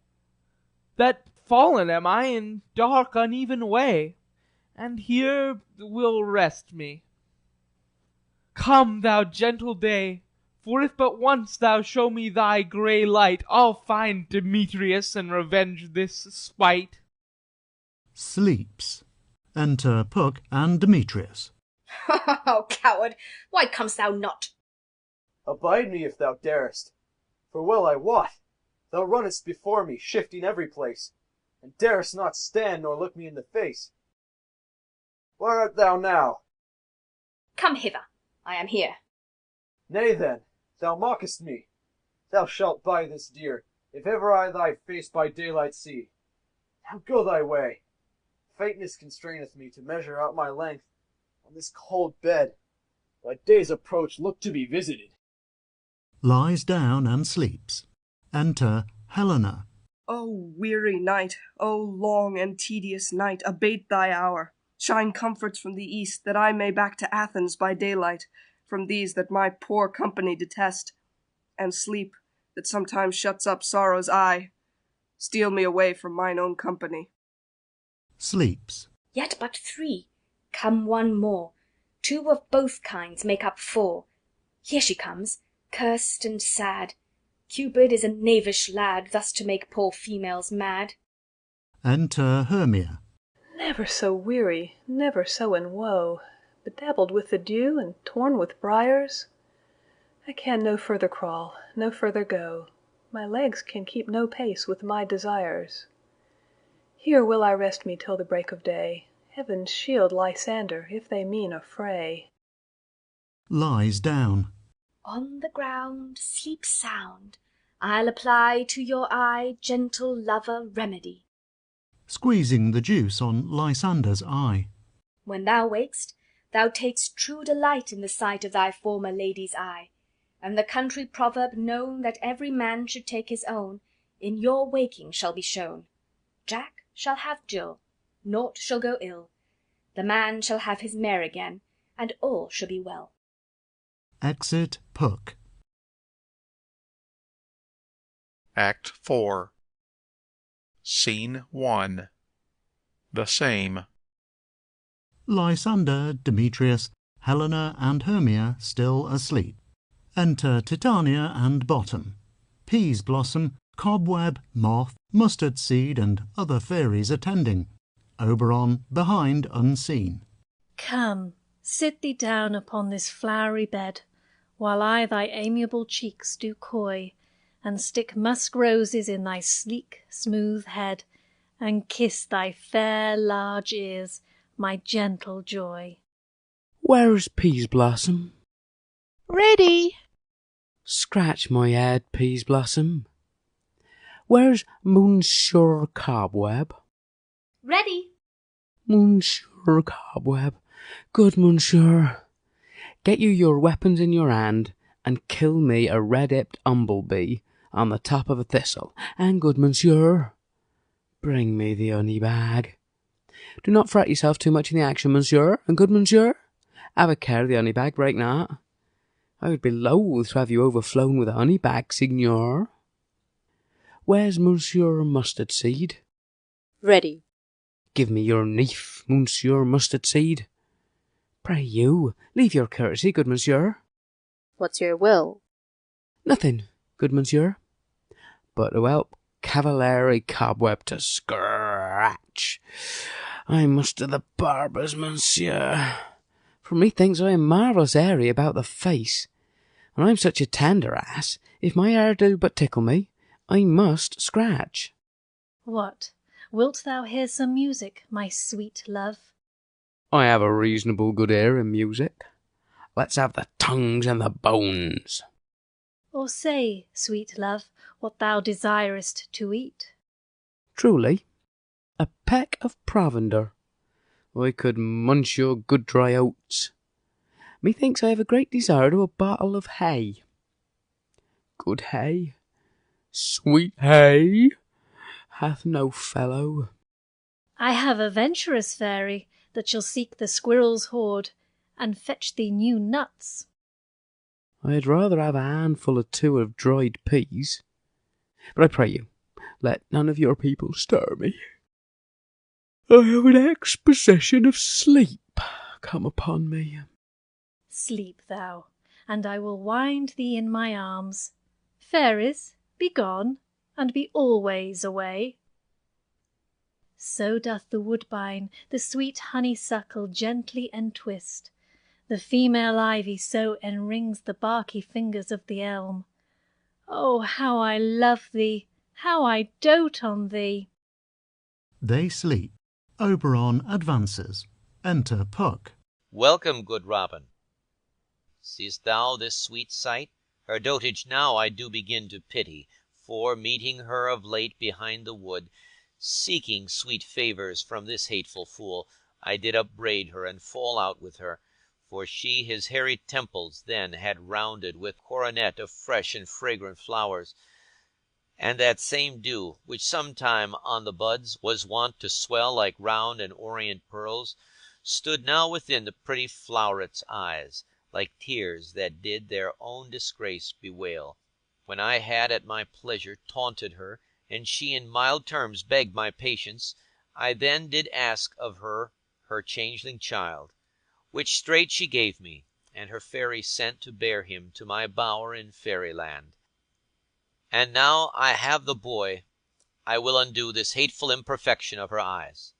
That fallen am I in dark uneven way, and here will rest me. Come, thou gentle day, for if but once thou show me thy grey light, I'll find Demetrius and revenge this spite. Sleeps. Enter Puck and Demetrius. Oh, coward, why com'st thou not? Abide me if thou darest, for well I wot, thou runnest before me, shifting every place, and darest not stand nor look me in the face. Where art thou now? Come hither, I am here. Nay then, thou mockest me. Thou shalt buy this dear, if ever I thy face by daylight see. Now go thy way. Faintness constraineth me to measure out my length on this cold bed. Thy day's approach look to be visited. Lies down and sleeps. Enter Helena. O weary night, O long and tedious night, abate thy hour. Shine comforts from the east, that I may back to Athens by daylight, from these that my poor company detest, and sleep, that sometimes shuts up sorrow's eye, steal me away from mine own company. Sleeps. Yet but three. Come one more. Two of both kinds make up four. Here she comes, cursed and sad. Cupid is a knavish lad, thus to make poor females mad. Enter Hermia. Never so weary, never so in woe, bedabbled with the dew and torn with briars. I can no further crawl, no further go. My legs can keep no pace with my desires. Here will I rest me till the break of day. Heavens shield Lysander, if they mean a fray. Lies down. On the ground, sleep sound. I'll apply to your eye, gentle lover, remedy. Squeezing the juice on Lysander's eye. When thou wakest, thou takest true delight in the sight of thy former lady's eye, and the country proverb known that every man should take his own, in your waking shall be shown. Jack shall have Jill, naught shall go ill. The man shall have his mare again, and all shall be well. Exit Puck. Act 4. Scene 1. The same. Lysander, Demetrius, Helena and Hermia still asleep. Enter Titania and Bottom. Peas Blossom, Cobweb, Moth, Mustard Seed and other fairies attending. Oberon behind unseen. Come, sit thee down upon this flowery bed, while I thy amiable cheeks do coy, and stick musk roses in thy sleek, smooth head, and kiss thy fair large ears, my gentle joy. Where's Peas Blossom? Ready. Scratch my head, Peas Blossom. Where's Monsieur Cobweb? Ready. Monsieur Cobweb, good Monsieur, get you your weapons in your hand, and kill me a red-hipped humblebee on the top of a thistle, and good Monsieur, bring me the honey bag. Do not fret yourself too much in the action, Monsieur, and good Monsieur, have a care of the honey bag, break not. I would be loath to have you overflown with a honey bag, Signor. Where's Monsieur Mustard Seed? Ready. Give me your knife, Monsieur Mustard Seed. Pray you, leave your courtesy, good Monsieur. What's your will? Nothing, good Monsieur, but to help Cavaliere Cobweb to scratch. I muster the barbers, Monsieur, for methinks I am marvellous airy about the face, and I'm such a tender ass, if my hair do but tickle me, I must scratch. What? Wilt thou hear some music, my sweet love? I have a reasonable good ear in music. Let's have the tongues and the bones. Or say, sweet love, what thou desirest to eat. Truly, a peck of provender. I could munch your good dry oats. Methinks I have a great desire to a bottle of hay. Good hay, sweet hay, hath no fellow. I have a venturous fairy that shall seek the squirrel's hoard, and fetch thee new nuts. I'd rather have a handful or two of dried peas. But I pray you, let none of your people stir me. I have an exposition of sleep come upon me. Sleep thou, and I will wind thee in my arms. Fairies, be gone, and be always away. So doth the woodbine the sweet honeysuckle gently entwist. The female ivy so enrings the barky fingers of the elm. Oh, how I love thee! How I dote on thee! They sleep. Oberon advances. Enter Puck. Welcome, good Robin. Seest thou this sweet sight? Her dotage now I do begin to pity, for, meeting her of late behind the wood, seeking sweet favours from this hateful fool, I did upbraid her and fall out with her, for she his hairy temples then had rounded with coronet of fresh and fragrant flowers, and that same dew, which sometime on the buds was wont to swell like round and orient pearls, stood now within the pretty floweret's eyes, like tears that did their own disgrace bewail. When I had at my pleasure taunted her, and she in mild terms begged my patience, I then did ask of her her changeling child, which straight she gave me, and her fairy sent to bear him to my bower in fairyland. And now I have the boy, I will undo this hateful imperfection of her eyes.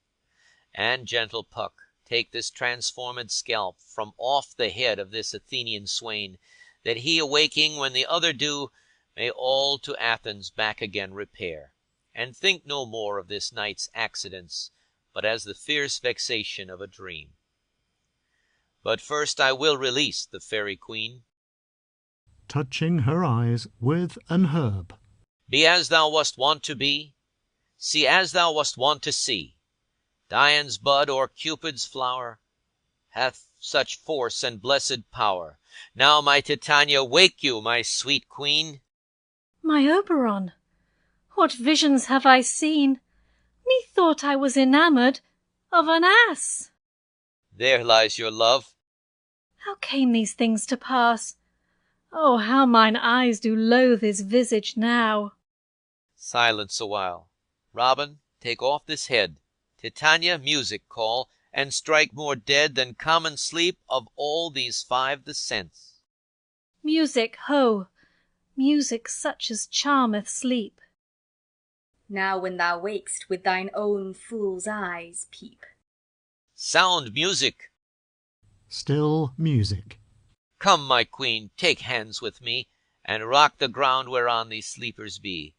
And, gentle Puck, take this transformed scalp from off the head of this Athenian swain, that he, awaking when the other do, may all to Athens back again repair, and think no more of this night's accidents, but as the fierce vexation of a dream. But first I will release the fairy queen. Touching her eyes with an herb. Be as thou wast wont to be, see as thou wast wont to see. Dian's bud or Cupid's flower hath such force and blessed power. Now, my Titania, wake you, my sweet queen. My Oberon, what visions have I seen! Methought I was enamoured of an ass. There lies your love. How came these things to pass? Oh, how mine eyes do loathe his visage now! Silence awhile. Robin, take off this head. Titania, music call, and strike more dead than common sleep of all these five the sense. Music, ho! Music such as charmeth sleep. Now when thou wakest, with thine own fool's eyes peep. Sound music! Still music. Come, my queen, take hands with me, and rock the ground whereon these sleepers be.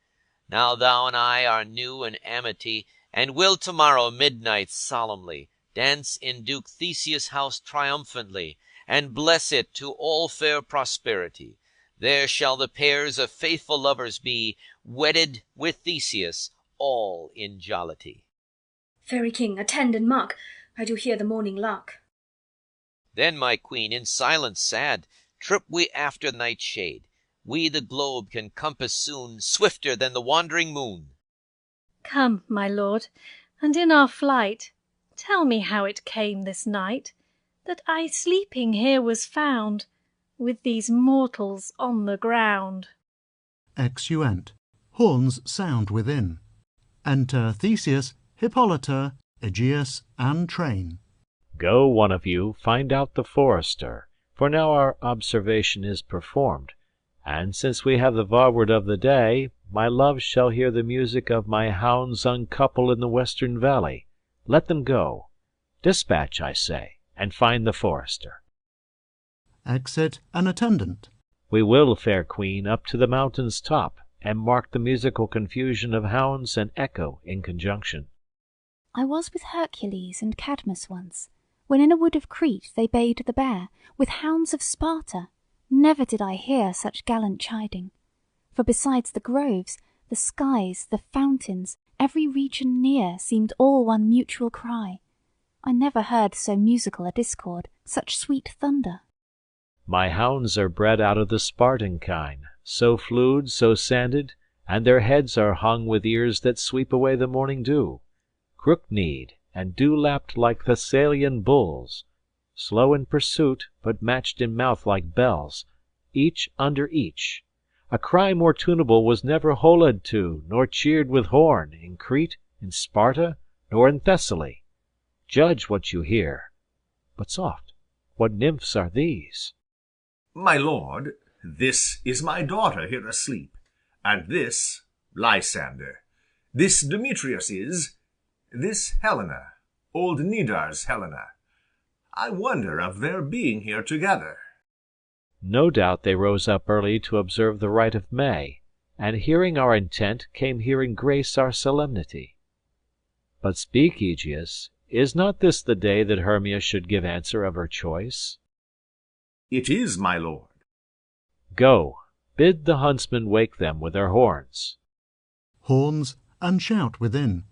Now thou and I are new in amity, and will tomorrow midnight solemnly dance in Duke Theseus' house triumphantly, and bless it to all fair prosperity. There shall the pairs of faithful lovers be, wedded with Theseus, all in jollity. Fairy king, attend and mark, I do hear the morning lark. Then, my queen, in silence sad, trip we after nightshade. We the globe can compass soon, swifter than the wandering moon. Come, my lord, and in our flight, tell me how it came this night, that I sleeping here was found, with these mortals on the ground. Exeunt. Horns sound within. Enter Theseus, Hippolyta, Aegeus, and train. Go, one of you, find out the forester, for now our observation is performed, and since we have the varward of the day, my love shall hear the music of my hounds uncouple in the western valley. Let them go. Dispatch, I say, and find the forester. Exit an attendant. We will, fair queen, up to the mountain's top, and mark the musical confusion of hounds and echo in conjunction. I was with Hercules and Cadmus once, when in a wood of Crete they bayed the bear, with hounds of Sparta. Never did I hear such gallant chiding. For besides the groves, the skies, the fountains, every region near seemed all one mutual cry. I never heard so musical a discord, such sweet thunder. My hounds are bred out of the Spartan kine, so flued, so sanded, and their heads are hung with ears that sweep away the morning dew, crook-kneed and dew-lapped like Thessalian bulls, slow in pursuit, but matched in mouth like bells, each under each. A cry more tunable was never holed to, nor cheered with horn, in Crete, in Sparta, nor in Thessaly. Judge what you hear. But soft, what nymphs are these? My lord, this is my daughter here asleep, and this Lysander. This Demetrius is, this Helena, old Nidar's Helena. I wonder of their being here together. No doubt they rose up early to observe the rite of May, and hearing our intent, came here in grace our solemnity. But speak, Aegeus, is not this the day that Hermia should give answer of her choice? It is, my lord. Go, bid the huntsmen wake them with their horns. Horns and shout within.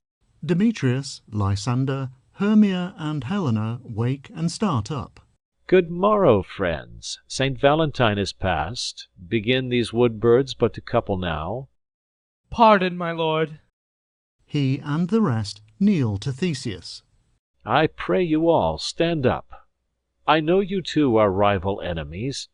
Demetrius, Lysander, Hermia, and Helena wake and start up. Good morrow, friends. St. Valentine is past. Begin these wood birds but to couple now. Pardon, my lord. He and the rest kneel to Theseus. I pray you all, stand up. I know you two are rival enemies.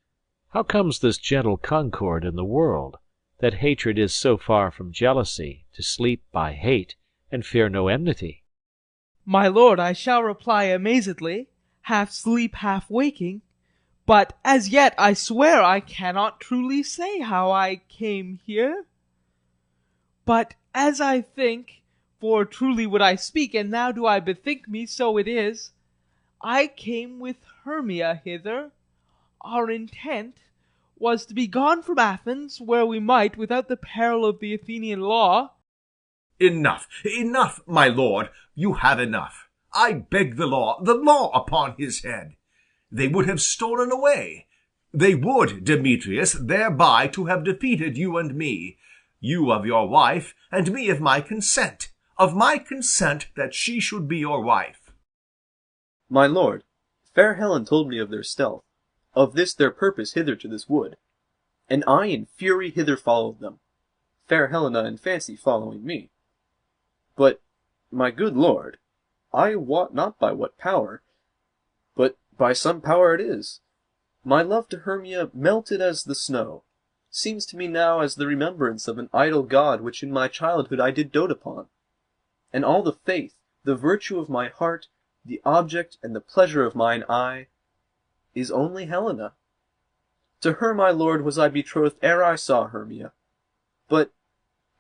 How comes this gentle concord in the world, that hatred is so far from jealousy, to sleep by hate, and fear no enmity? My lord, I shall reply amazedly, half sleep, half waking, but as yet I swear I cannot truly say how I came here. But as I think, for truly would I speak, and now do I bethink me, so it is, I came with Hermia hither. Our intent was to be gone from Athens, where we might, without the peril of the Athenian law. Enough, enough, my lord, you have enough. I beg the law upon his head. They would have stolen away. They would, Demetrius, thereby to have defeated you and me, you of your wife, and me of my consent that she should be your wife. My lord, fair Helen told me of their stealth, of this their purpose hither to this wood, and I in fury hither followed them, fair Helena in fancy following me. But, my good lord, I wot not by what power, but by some power it is. My love to Hermia melted as the snow, seems to me now as the remembrance of an idol god which in my childhood I did dote upon. And all the faith, the virtue of my heart, the object and the pleasure of mine eye, is only Helena. To her, my lord, was I betrothed ere I saw Hermia. But,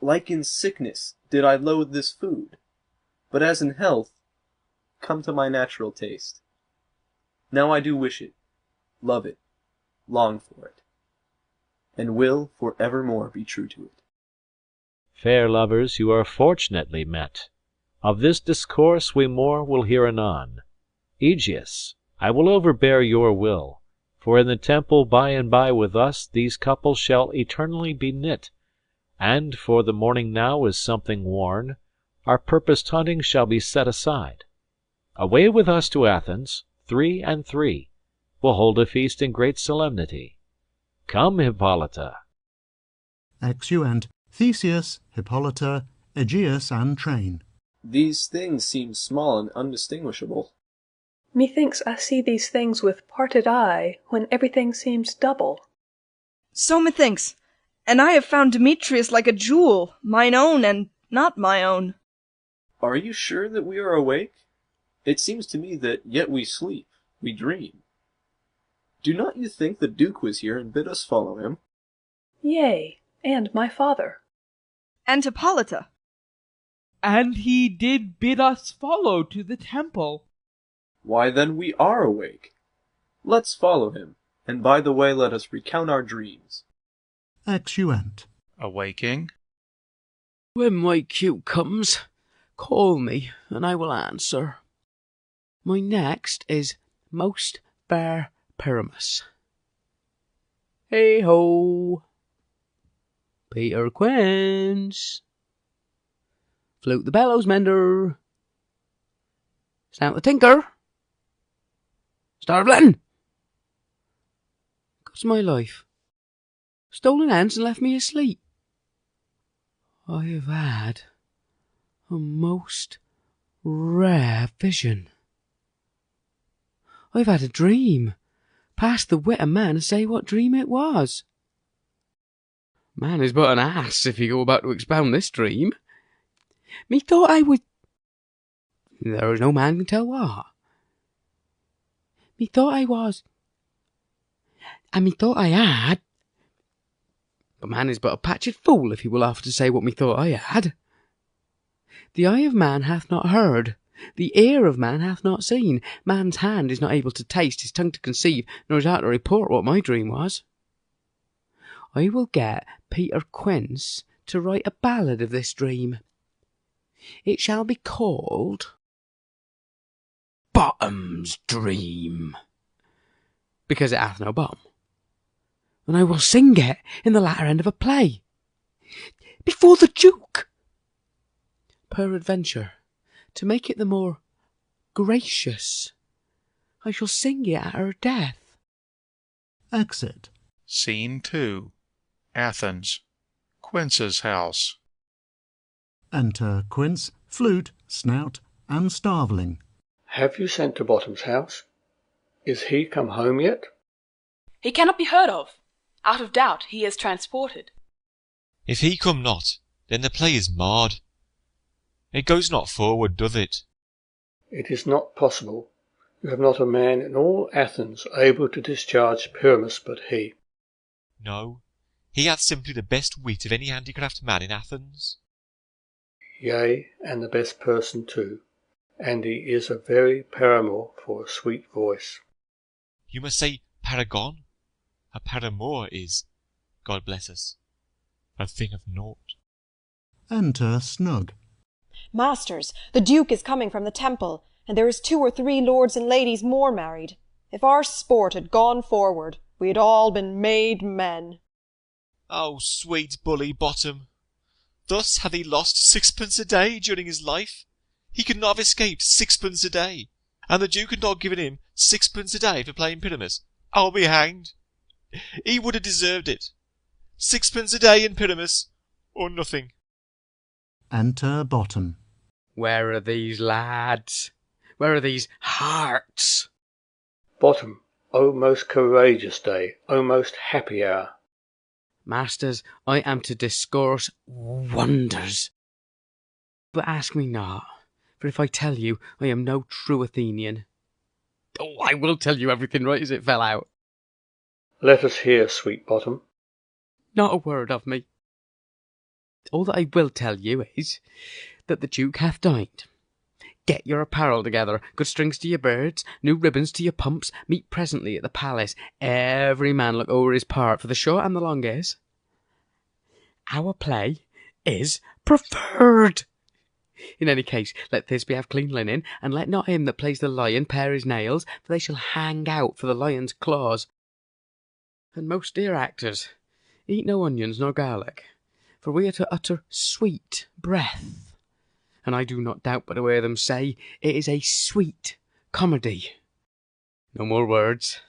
like in sickness, did I loathe this food, but as in health, come to my natural taste. Now I do wish it, love it, long for it. and will for evermore be true to it. Fair lovers, you are fortunately met. Of this discourse we more will hear anon. Aegeus, I will overbear your will, for in the temple by and by with us these couples shall eternally be knit, and, for the morning now is something worn, our purposed hunting shall be set aside. Away with us to Athens, 3 and 3. We'll hold a feast in great solemnity. Come, Hippolyta. Exeunt Theseus, Hippolyta, Aegeus, and train. These things seem small and undistinguishable. Methinks I see these things with parted eye, when everything seems double. So methinks, and I have found Demetrius like a jewel, mine own and not my own. Are you sure that we are awake? It seems to me that yet we sleep, we dream. Do not you think the Duke was here and bid us follow him? Yea, and my father. And Hippolyta. And he did bid us follow to the temple. Why then we are awake. Let's follow him, and by the way let us recount our dreams. Exeunt. Awaking. When my cue comes, call me, and I will answer. My next is Most Fair Pyramus. Hey ho! Peter Quince. Flute the bellows mender. Snout the tinker. Starveling. God's my life. Stolen ants and left me asleep. I have had a most rare vision. I've had a dream. Past the wit of man to say what dream it was. Man is but an ass if you go about to expound this dream. Methought I would... There is no man can tell what. Methought I was... And methought I had... But man is but a patched fool if he will offer to say what methought I had. The eye of man hath not heard, the ear of man hath not seen, man's hand is not able to taste, his tongue to conceive, nor his heart to report what my dream was. I will get Peter Quince to write a ballad of this dream. It shall be called Bottom's Dream, because it hath no bottom. And I will sing it in the latter end of a play, before the Duke. Peradventure, to make it the more gracious, I shall sing it at her death. Exit. Scene 2. Athens. Quince's house. Enter Quince, flute, snout, and starveling. Have you sent to Bottom's house? Is he come home yet? He cannot be heard of. Out of doubt he is transported. If he come not, then the play is marred. It goes not forward, doth it? It is not possible. You have not a man in all Athens able to discharge Pyramus but he. No, he hath simply the best wit of any handicraft man in Athens. Yea, and the best person too, and he is a very paramour for a sweet voice. You must say paragon. A paramour is, God bless us, a thing of naught. Enter Snug. Masters, the Duke is coming from the temple, and there is 2 or 3 lords and ladies more married. If our sport had gone forward, we had all been made men. Oh, sweet bully Bottom! Thus hath he lost 6pence a day during his life. He could not have escaped 6pence a day, and the Duke had not given him 6pence a day for playing Pyramus. I'll be hanged. He would have deserved it. 6pence a day in Pyramus, or nothing. Enter Bottom. Where are these lads? Where are these hearts? Bottom, O most courageous day, O most happy hour. Masters, I am to discourse wonders. But ask me not, for if I tell you, I am no true Athenian. Oh, I will tell you everything right as it fell out. Let us hear, sweet Bottom. Not a word of me. All that I will tell you is that the Duke hath dined. Get your apparel together, good strings to your birds, new ribbons to your pumps, meet presently at the palace. Every man look over his part, for the short and the long is, our play is preferred. In any case, let Thisbe have clean linen, and let not him that plays the lion pare his nails, for they shall hang out for the lion's claws. And most dear actors, eat no onions nor garlic, for we are to utter sweet breath. And I do not doubt but to hear them say it is a sweet comedy. No more words.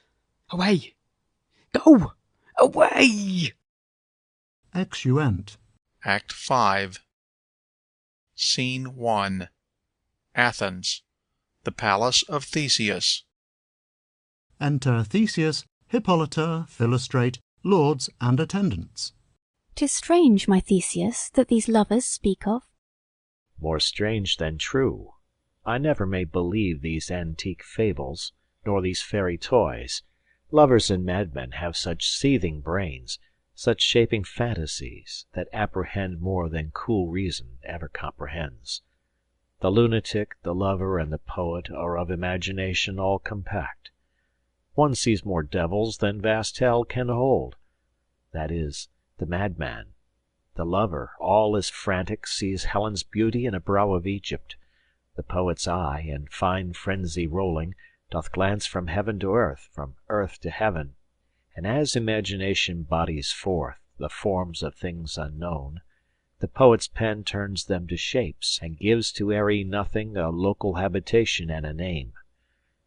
Away! Go! Away! Exeunt. Act 5. Scene 1. Athens. The Palace of Theseus. Enter Theseus, Hippolyta, Philostrate, lords and attendants. 'Tis strange, my Theseus, that these lovers speak of. More strange than true. I never may believe these antique fables, nor these fairy toys. Lovers and madmen have such seething brains, such shaping fantasies, that apprehend more than cool reason ever comprehends. The lunatic, the lover, and the poet are of imagination all compact. One sees more devils than vast hell can hold. That is, the madman. The lover, all is frantic, sees Helen's beauty in a brow of Egypt. The poet's eye, in fine frenzy rolling, doth glance from heaven to earth, from earth to heaven. And as imagination bodies forth the forms of things unknown, the poet's pen turns them to shapes, and gives to airy nothing a local habitation and a name.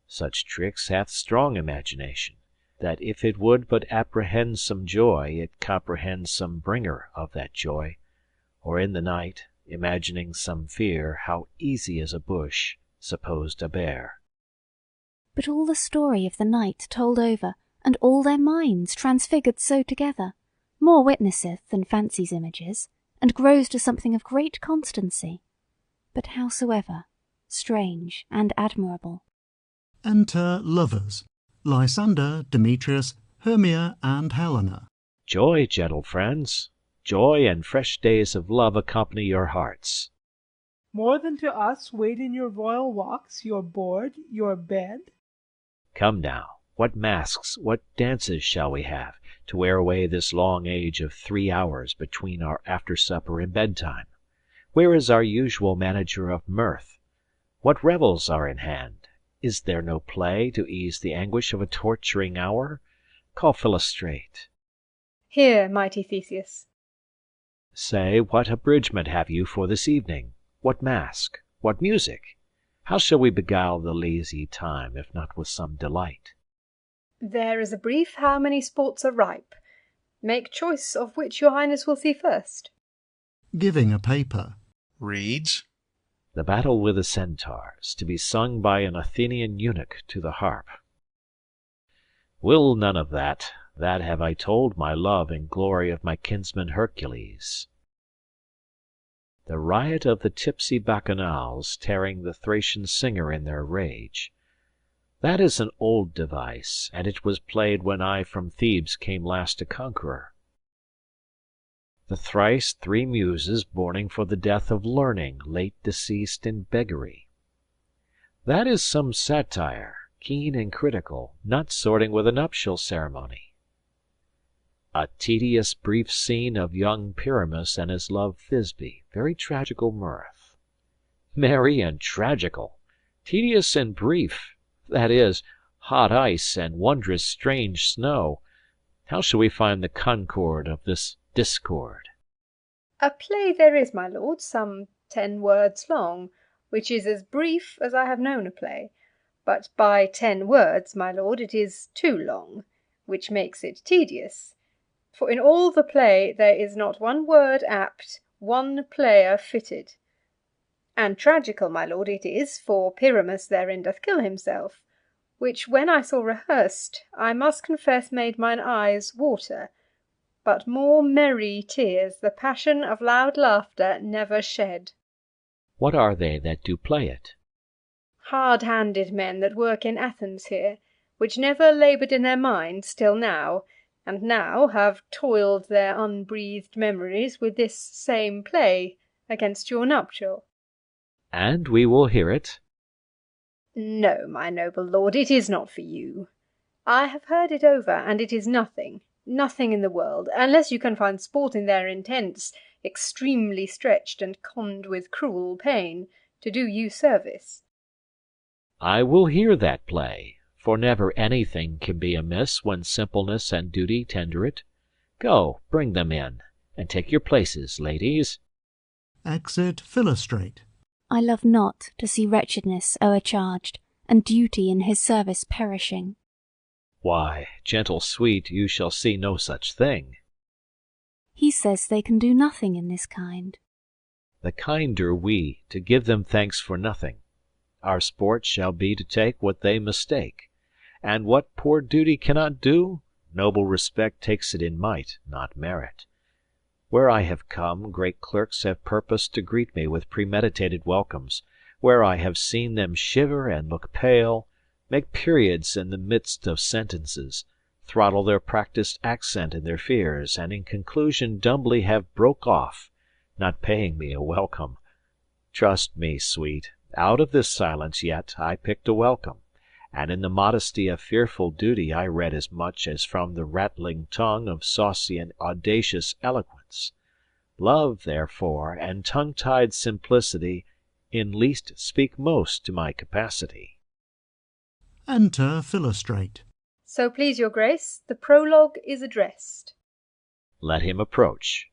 Such tricks hath strong imagination, that if it would but apprehend some joy, it comprehends some bringer of that joy, or in the night, imagining some fear, how easy is a bush, supposed a bear. But all the story of the night told over, and all their minds transfigured so together, more witnesseth than fancy's images, and grows to something of great constancy. But howsoever, strange and admirable. Enter lovers. Lysander, Demetrius, Hermia, and Helena. Joy, gentle friends, joy and fresh days of love accompany your hearts. More than to us wait in your royal walks, your board, your bed? Come now, what masks, what dances shall we have, to wear away this long age of 3 hours between our after-supper and bedtime? Where is our usual manager of mirth? What revels are in hand? Is there no play to ease the anguish of a torturing hour? Call Philostrate. Here, mighty Theseus. Say, what abridgment have you for this evening? What masque? What music? How shall we beguile the lazy time, if not with some delight? There is a brief how many sports are ripe. Make choice of which your highness will see first. Giving a paper. Reads. The battle with the centaurs, to be sung by an Athenian eunuch to the harp. Will none of that. That have I told my love in glory of my kinsman Hercules. The riot of the tipsy bacchanals, tearing the Thracian singer in their rage. That is an old device, and it was played when I from Thebes came last a conqueror. The thrice 3 muses mourning for the death of learning, late deceased in beggary. That is some satire, keen and critical, not sorting with a nuptial ceremony. A tedious brief scene of young Pyramus and his love Thisbe, very tragical mirth. Merry and tragical, tedious and brief, that is, hot ice and wondrous strange snow. How shall we find the concord of this discord? A play there is, my lord, some 10 words long, which is as brief as I have known a play. But by 10 words, my lord, it is too long, which makes it tedious. For in all the play there is not 1 word apt, 1 player fitted. And tragical, my lord, it is, for Pyramus therein doth kill himself, which when I saw rehearsed, I must confess made mine eyes water, but more merry tears the passion of loud laughter never shed. What are they that do play it? Hard-handed men that work in Athens here, which never laboured in their minds till now, and now have toiled their unbreathed memories with this same play against your nuptial. And we will hear it. No, my noble lord, it is not for you. I have heard it over, and it is nothing, nothing in the world, unless you can find sport in their intents, extremely stretched and conned with cruel pain, to do you service. I will hear that play, for never anything can be amiss when simpleness and duty tender it. Go, bring them in, and take your places, ladies. Exit Philostrate. I love not to see wretchedness o'ercharged, and duty in his service perishing. Why, gentle sweet, you shall see no such thing. He says they can do nothing in this kind. The kinder we, to give them thanks for nothing. Our sport shall be to take what they mistake, and what poor duty cannot do, noble respect takes it in might, not merit. Where I have come, great clerks have purposed to greet me with premeditated welcomes, where I have seen them shiver and look pale, make periods in the midst of sentences, throttle their practised accent in their fears, and in conclusion dumbly have broke off, not paying me a welcome. Trust me, sweet, out of this silence yet I picked a welcome, and in the modesty of fearful duty I read as much as from the rattling tongue of saucy and audacious eloquence. Love, therefore, and tongue-tied simplicity in least speak most to my capacity. Enter Philostrate. So please your grace, the prologue is addressed. Let him approach.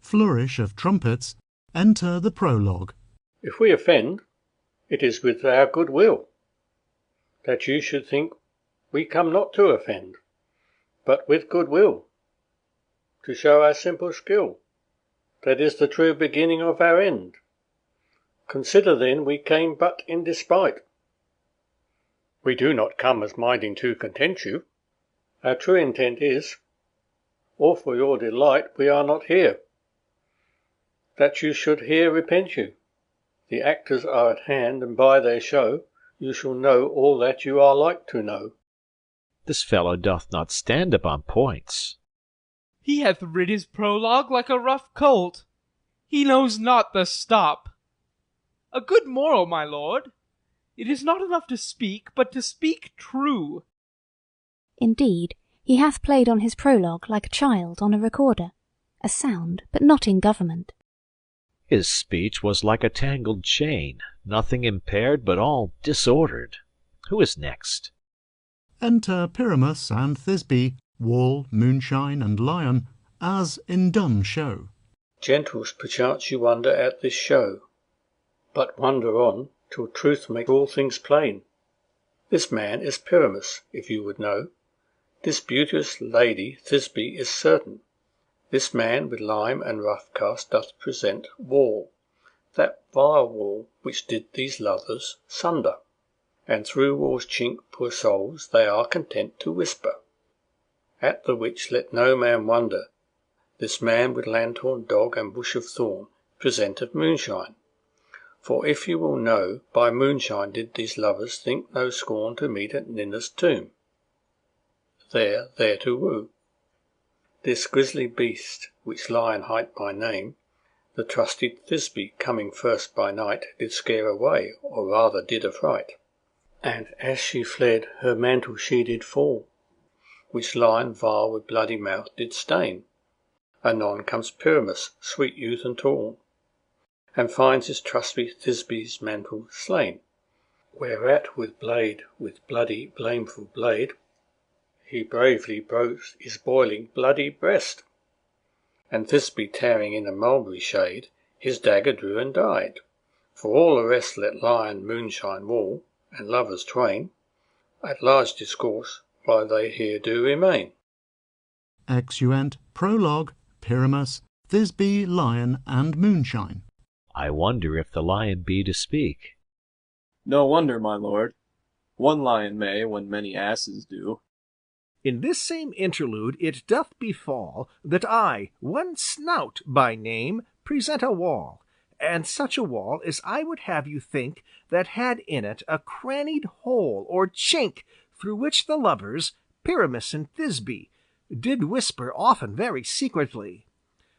Flourish of trumpets. Enter the prologue. If we offend, it is with our good will, that you should think we come not to offend, but with good will, to show our simple skill, that is the true beginning of our end. Consider then we came but in despite. We do not come as minding to content you. Our true intent is, or for your delight we are not here, that you should here repent you. The actors are at hand, and by their show you shall know all that you are like to know. This fellow doth not stand upon points. He hath rid his prologue like a rough colt. He knows not the stop. A good moral, my lord. It is not enough to speak, but to speak true. Indeed, he hath played on his prologue like a child on a recorder, a sound, but not in government. His speech was like a tangled chain, nothing impaired, but all disordered. Who is next? Enter Pyramus and Thisbe, Wall, Moonshine, and Lion, as in dumb show. Gentles, perchance you wonder at this show, but wonder on, till truth make all things plain. This man is Pyramus, if you would know. This beauteous lady Thisbe is certain. This man with lime and rough cast doth present Wall, that vile wall which did these lovers sunder, and through Wall's chink, poor souls, they are content to whisper. At the which let no man wonder. This man with lanthorn, dog, and bush of thorn presenteth Moonshine. For if you will know, by moonshine did these lovers think no scorn to meet at Ninna's tomb, there to woo. This grisly beast, which Lion hight by name, the trusted Thisbe, coming first by night, did scare away, or rather did affright. And as she fled, her mantle she did fall, which Lion vile with bloody mouth did stain. Anon comes Pyramus, sweet youth and tall, and finds his trusty Thisbe's mantle slain. Whereat with bloody blameful blade, he bravely broke his boiling bloody breast, and Thisbe tearing in a mulberry shade, his dagger drew and died. For all the rest let Lion, Moonshine, Wall, and lovers twain, at large discourse, while they here do remain. Exeunt Prologue, Pyramus, Thisbe, Lion, and Moonshine. I wonder if the lion be to speak. No wonder, my lord. One lion may, when many asses do. In this same interlude it doth befall that I, one Snout by name, present a wall, and such a wall as I would have you think that had in it a crannied hole or chink through which the lovers, Pyramus and Thisbe, did whisper often very secretly.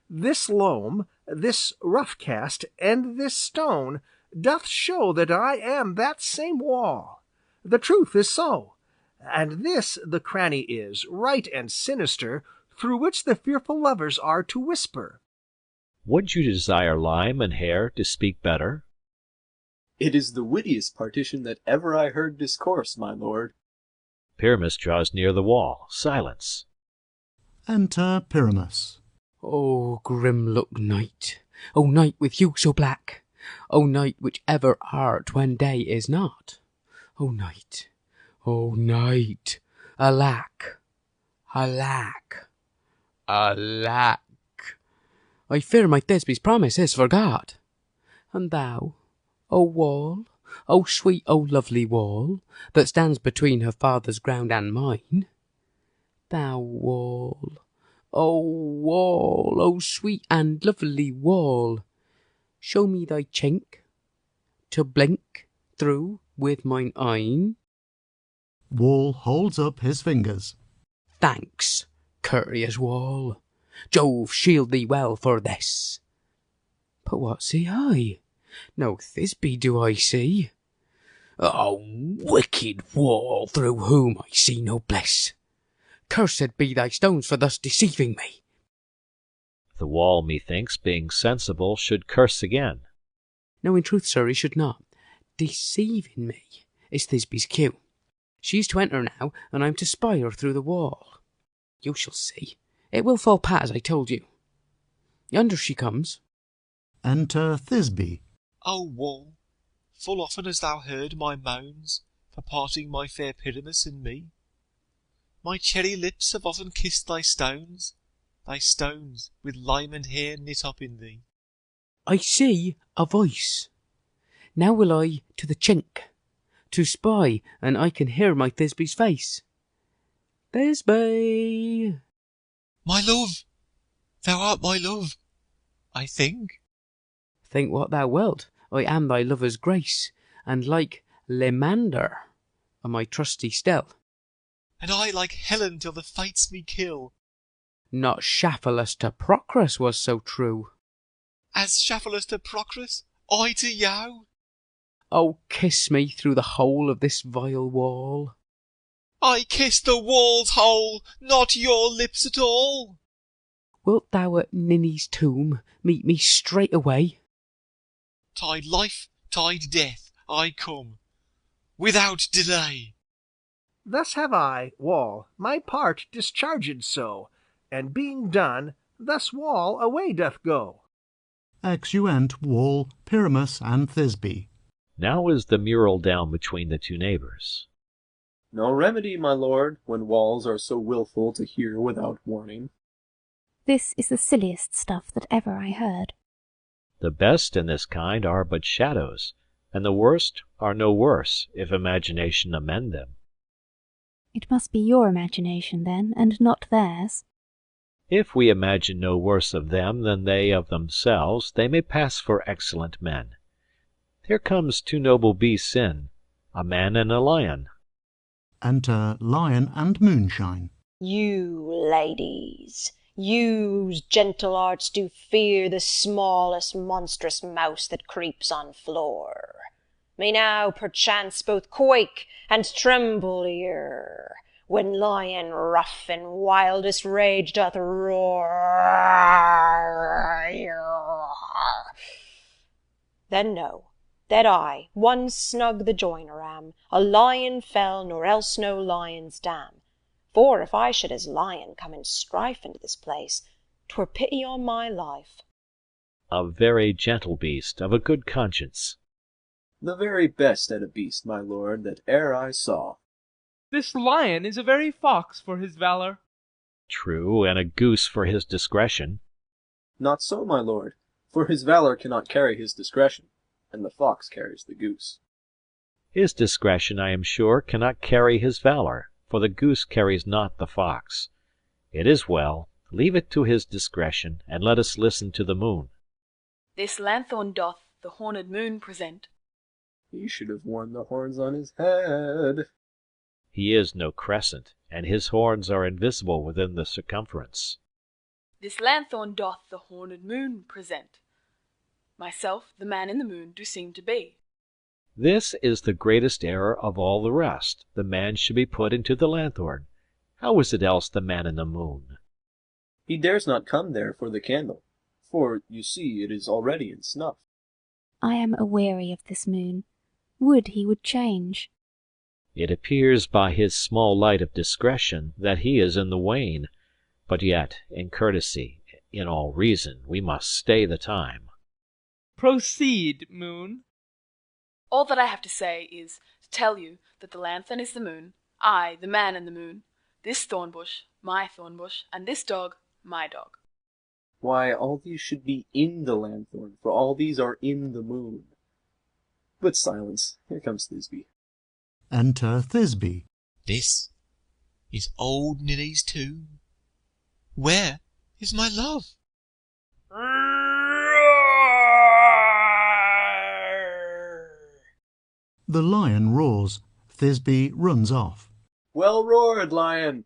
This loam, this rough cast, and this stone doth show that I am that same wall. The truth is so, and this the cranny is, right and sinister, through which the fearful lovers are to whisper. Would you desire Lime and Hare to speak better? It is the wittiest partition that ever I heard discourse, my lord. Pyramus draws near the wall. Silence. Enter Pyramus. O grim look night, O night with hue so black, O night which ever art when day is not. O night, alack, alack, alack. I fear my Thisby's promise is forgot. And thou, O wall, O sweet, O lovely wall, that stands between her father's ground and mine, thou wall, O sweet and lovely wall, show me thy chink, to blink through with mine eyne. Wall holds up his fingers. Thanks, courteous wall. Jove shield thee well for this. But what see I? No Thisby do I see. O wicked wall, through whom I see no bliss. Cursed be thy stones for thus deceiving me. The wall, methinks, being sensible, should curse again. No, in truth, sir, he should not. Deceiving me is Thisby's cue. She is to enter now, and I am to spy her through the wall. You shall see. It will fall pat, as I told you. Yonder she comes. Enter Thisby. O wall, full often hast thou heard my moans for parting my fair Pyramus and me. My cherry lips have often kissed thy stones with lime and hair knit up in thee. I see a voice. Now will I to the chink, to spy, and I can hear my Thisby's face. Thisby! My love! Thou art my love, I think. Think what thou wilt. I am thy lover's grace, and like Limander am I trusty still. And I like Helen till the fates me kill. Not Shafalus to Procrus was so true. As Shafalus to Procrus, I to you. Oh, kiss me through the hole of this vile wall. I kiss the wall's hole, not your lips at all. Wilt thou at Ninny's tomb meet me straight away? Tide life, tide death, I come, without delay. Thus have I, Wall, my part discharged so, and being done, thus Wall away doth go. Exeunt Wall, Pyramus, and Thisby. Now is the mural down between the two neighbours. No remedy, my lord, when walls are so wilful to hear without warning. This is the silliest stuff that ever I heard. The best in this kind are but shadows, and the worst are no worse, if imagination amend them. It must be your imagination, then, and not theirs. If we imagine no worse of them than they of themselves, they may pass for excellent men. Here comes two noble beasts in, a man and a lion. Enter Lion and Moonshine. You ladies, yous gentle hearts do fear the smallest monstrous mouse that creeps on floor. May now perchance both quake and tremble here, when lion rough in wildest rage doth roar. Then know that I one snug the joiner am, a lion fell, nor else no lion's dam. For if I should as lion come in strife into this place, 'twere pity on my life. A very gentle beast, of a good conscience. The very best at a beast, my lord, that e'er I saw. This lion is a very fox for his valour. True, and a goose for his discretion. Not so, my lord, for his valour cannot carry his discretion, and the fox carries the goose. His discretion, I am sure, cannot carry his valour, for the goose carries not the fox. It is well. Leave it to his discretion, and let us listen to the moon. This lanthorn doth the horned moon present. He should have worn the horns on his head. He is no crescent, and his horns are invisible within the circumference. This lanthorn doth the horned moon present. myself, the man in the moon, do seem to be. This is the greatest error of all the rest. The man should be put into the lanthorn. How is it else the man in the moon? He dares not come there for the candle, for, you see, it is already in snuff. I am aweary of this moon. Would he would change. It appears by his small light of discretion that he is in the wane, but yet, in courtesy, in all reason, we must stay the time. Proceed, moon. All that I have to say is to tell you that the lanthorn is the moon, I, the man in the moon, this thorn bush, my thorn bush, and this dog, my dog. Why, all these should be in the lanthorn, for all these are in the moon. But silence, here comes Thisbe. Enter Thisbe. This is old Ninny's tomb. Where is my love? The lion roars. Thisbe runs off. Well roared, lion!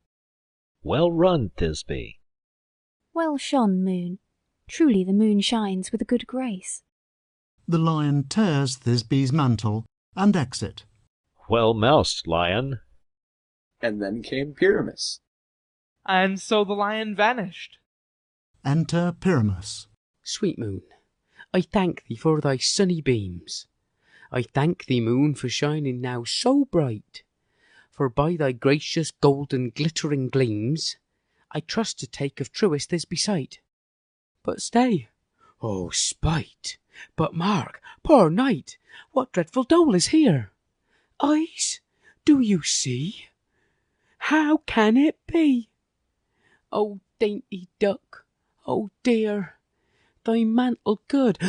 Well run, Thisbe. Well shone, moon. Truly the moon shines with a good grace. The lion tears Thisbe's mantle and exit. Well moused, lion. And then came Pyramus. And so the lion vanished. Enter Pyramus. Sweet moon, I thank thee for thy sunny beams. I thank thee, moon, for shining now so bright. For by thy gracious golden glittering gleams, I trust to take of truest Thisbe sight. But stay, oh spite! But mark, poor knight, what dreadful dole is here? Eyes, do you see? How can it be? Oh dainty duck, oh dear, thy mantle good.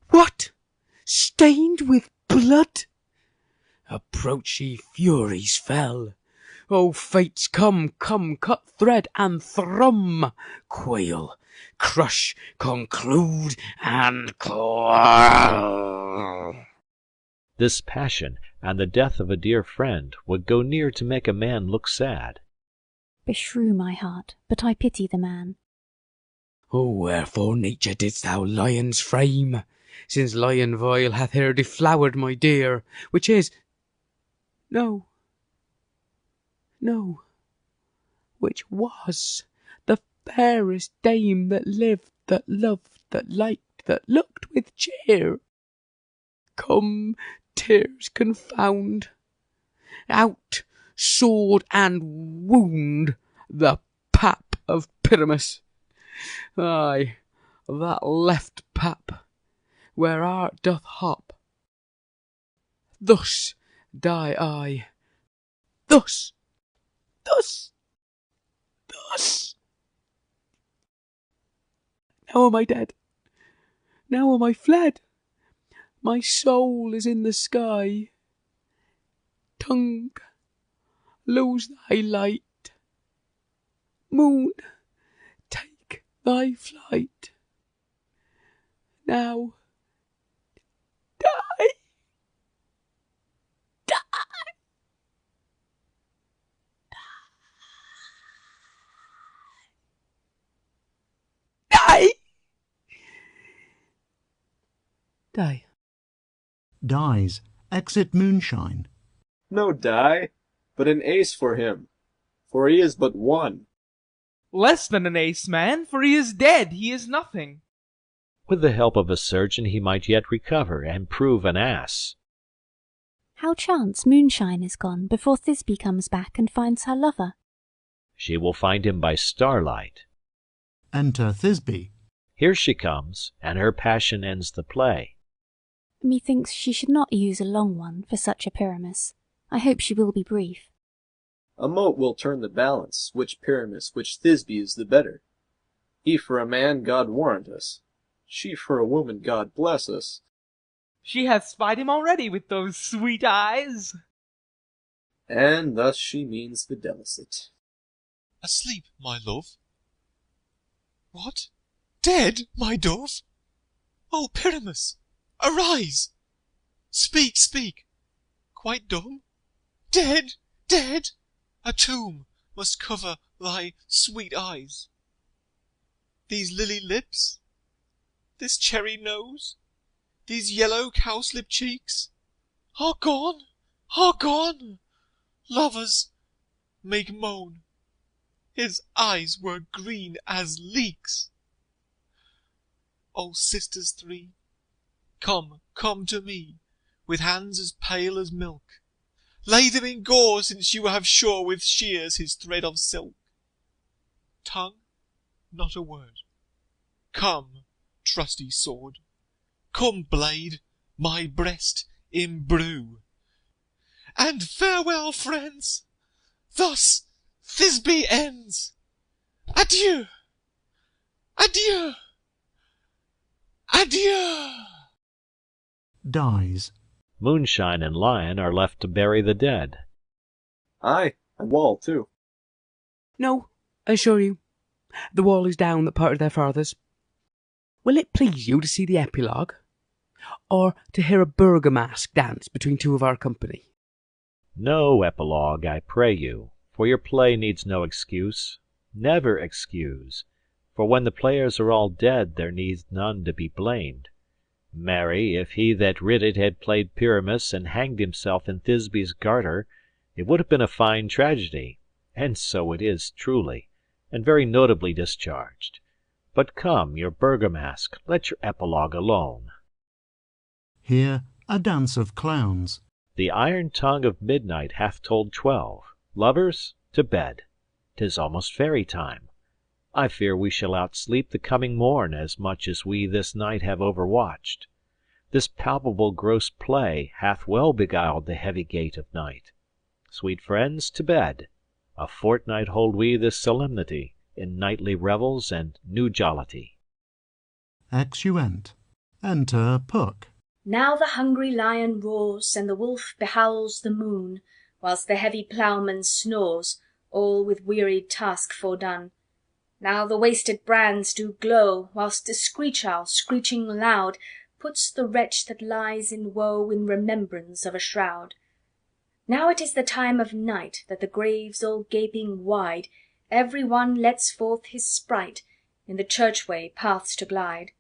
What? Stained with blood? Approach ye furies fell. O fates, come, come, cut thread and thrum, quail, crush, conclude, and quarrel. This passion and the death of a dear friend would go near to make a man look sad. Beshrew my heart, but I pity the man. Oh, wherefore, nature, didst thou lion's frame? Since lion vile hath here deflowered my dear, which is... No, which was the fairest dame that lived, that loved, that liked, that looked with cheer. Come, tears confound, out, sword and wound the pap of Pyramus. Ay, that left pap, where art doth hop. Thus die I, thus. Now am I dead, now am I fled, my soul is in the sky. Tongue, lose thy light, moon, take thy flight. Now die, die. Die! Die. Dies. Exit Moonshine. No die, but an ace for him, for he is but one. Less than an ace, man, for he is dead, he is nothing. With the help of a surgeon he might yet recover and prove an ass. How chance Moonshine is gone before Thisbe comes back and finds her lover? She will find him by starlight. Enter Thisbe. Here she comes, and her passion ends the play. Methinks she should not use a long one for such a Pyramus. I hope she will be brief. A mote will turn the balance, which Pyramus, which Thisbe is the better. He for a man, God warrant us. She for a woman, God bless us. She hath spied him already with those sweet eyes. And thus she means videlicet. Asleep, my love. What? Dead, my dove? O Pyramus, arise! Speak, speak! Quite dumb? Dead, dead! A tomb must cover thy sweet eyes. These lily lips? This cherry nose? these yellow cowslip cheeks are gone, are gone. Lovers make moan, his eyes were green as leeks. O sisters three, come, come to me, with hands as pale as milk. Lay them in gore, since you have shore with shears his thread of silk. Tongue, not a word. Come, trusty sword. Come, blade, my breast imbrue. And farewell, friends. Thus Thisbe ends. Adieu, adieu, adieu. Dies. Moonshine and Lion are left to bury the dead. Aye, and Wall too. No, I assure you, the wall is down that part of their fathers. Will it please you to see the epilogue, or to hear a burgomask dance between two of our company? No epilogue, I pray you, for your play needs no excuse. Never excuse, for when the players are all dead there needs none to be blamed. Marry, if he that writ it had played Pyramus and hanged himself in Thisbe's garter, it would have been a fine tragedy, and so it is truly, and very notably discharged. But come, your burgomask, let your epilogue alone. Here a dance of clowns. The iron tongue of midnight hath told 12. Lovers, to bed. 'Tis almost fairy time. I fear we shall outsleep the coming morn as much as we this night have overwatched. This palpable gross play hath well beguiled the heavy gait of night. Sweet friends, to bed. A fortnight hold we this solemnity, in nightly revels and new jollity. Exeunt. Enter Puck. Now the hungry lion roars, and the wolf behowls the moon, whilst the heavy ploughman snores, all with wearied task fordone. Now the wasted brands do glow, whilst the screech owl, screeching loud, puts the wretch that lies in woe in remembrance of a shroud. Now it is the time of night, that the graves all gaping wide, every one lets forth his sprite, in the churchway paths to glide.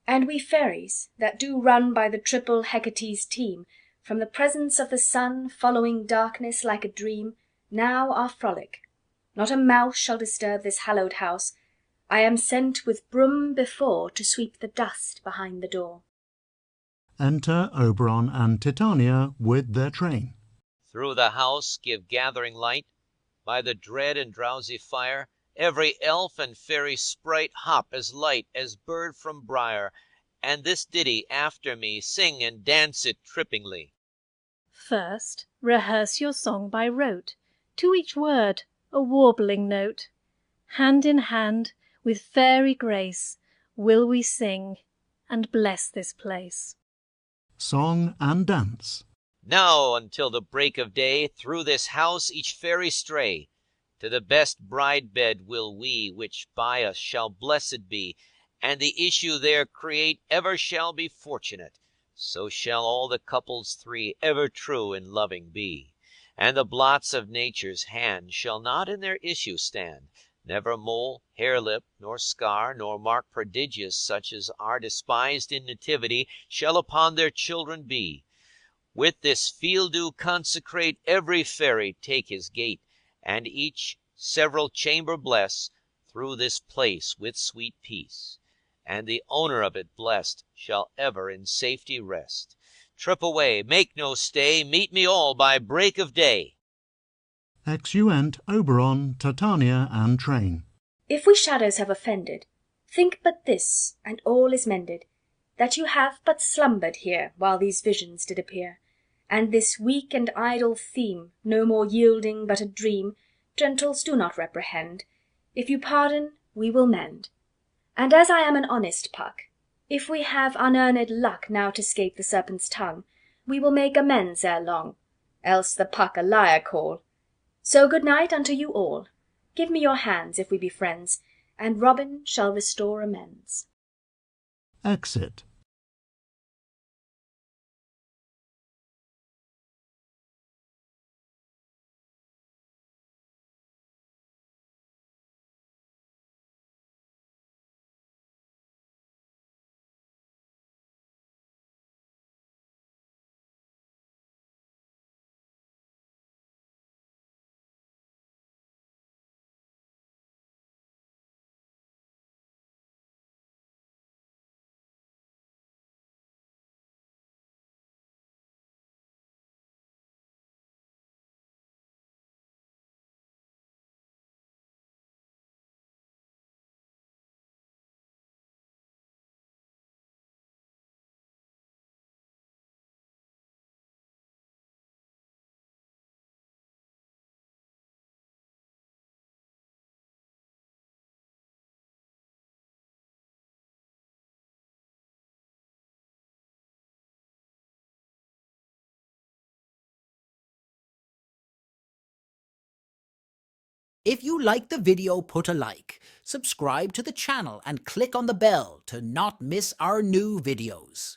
And we fairies, that do run by the triple Hecate's team, from the presence of the sun, following darkness like a dream, now are frolic. Not a mouse shall disturb this hallowed house. I am sent with broom before to sweep the dust behind the door. Enter Oberon and Titania with their train. Through the house give gathering light. By the dread and drowsy fire, every elf and fairy sprite hop as light as bird from briar, and this ditty after me sing and dance it trippingly. First, rehearse your song by rote, to each word a warbling note. Hand in hand, with fairy grace, will we sing and bless this place. Song and dance. Now until the break of day, through this house each fairy stray. To the best bride bed will we, which by us shall blessed be, and the issue there create ever shall be fortunate. So shall all the couples three ever true in loving be. And the blots of nature's hand shall not in their issue stand. Never mole, harelip, nor scar, nor mark prodigious, such as are despised in nativity, shall upon their children be. With this field do consecrate, every fairy take his gate, and each several chamber bless, through this place with sweet peace. And the owner of it blessed shall ever in safety rest. Trip away, make no stay, meet me all by break of day. Exeunt Oberon, Titania, and train. If we shadows have offended, think but this, and all is mended, that you have but slumbered here while these visions did appear. And this weak and idle theme, no more yielding but a dream, gentles, do not reprehend. If you pardon, we will mend. And as I am an honest Puck, if we have unearned luck now to scape the serpent's tongue, we will make amends ere long, else the Puck a liar call. So good night unto you all. Give me your hands, if we be friends, and Robin shall restore amends. Exit. If you like the video, put a like, subscribe to the channel and click on the bell to not miss our new videos.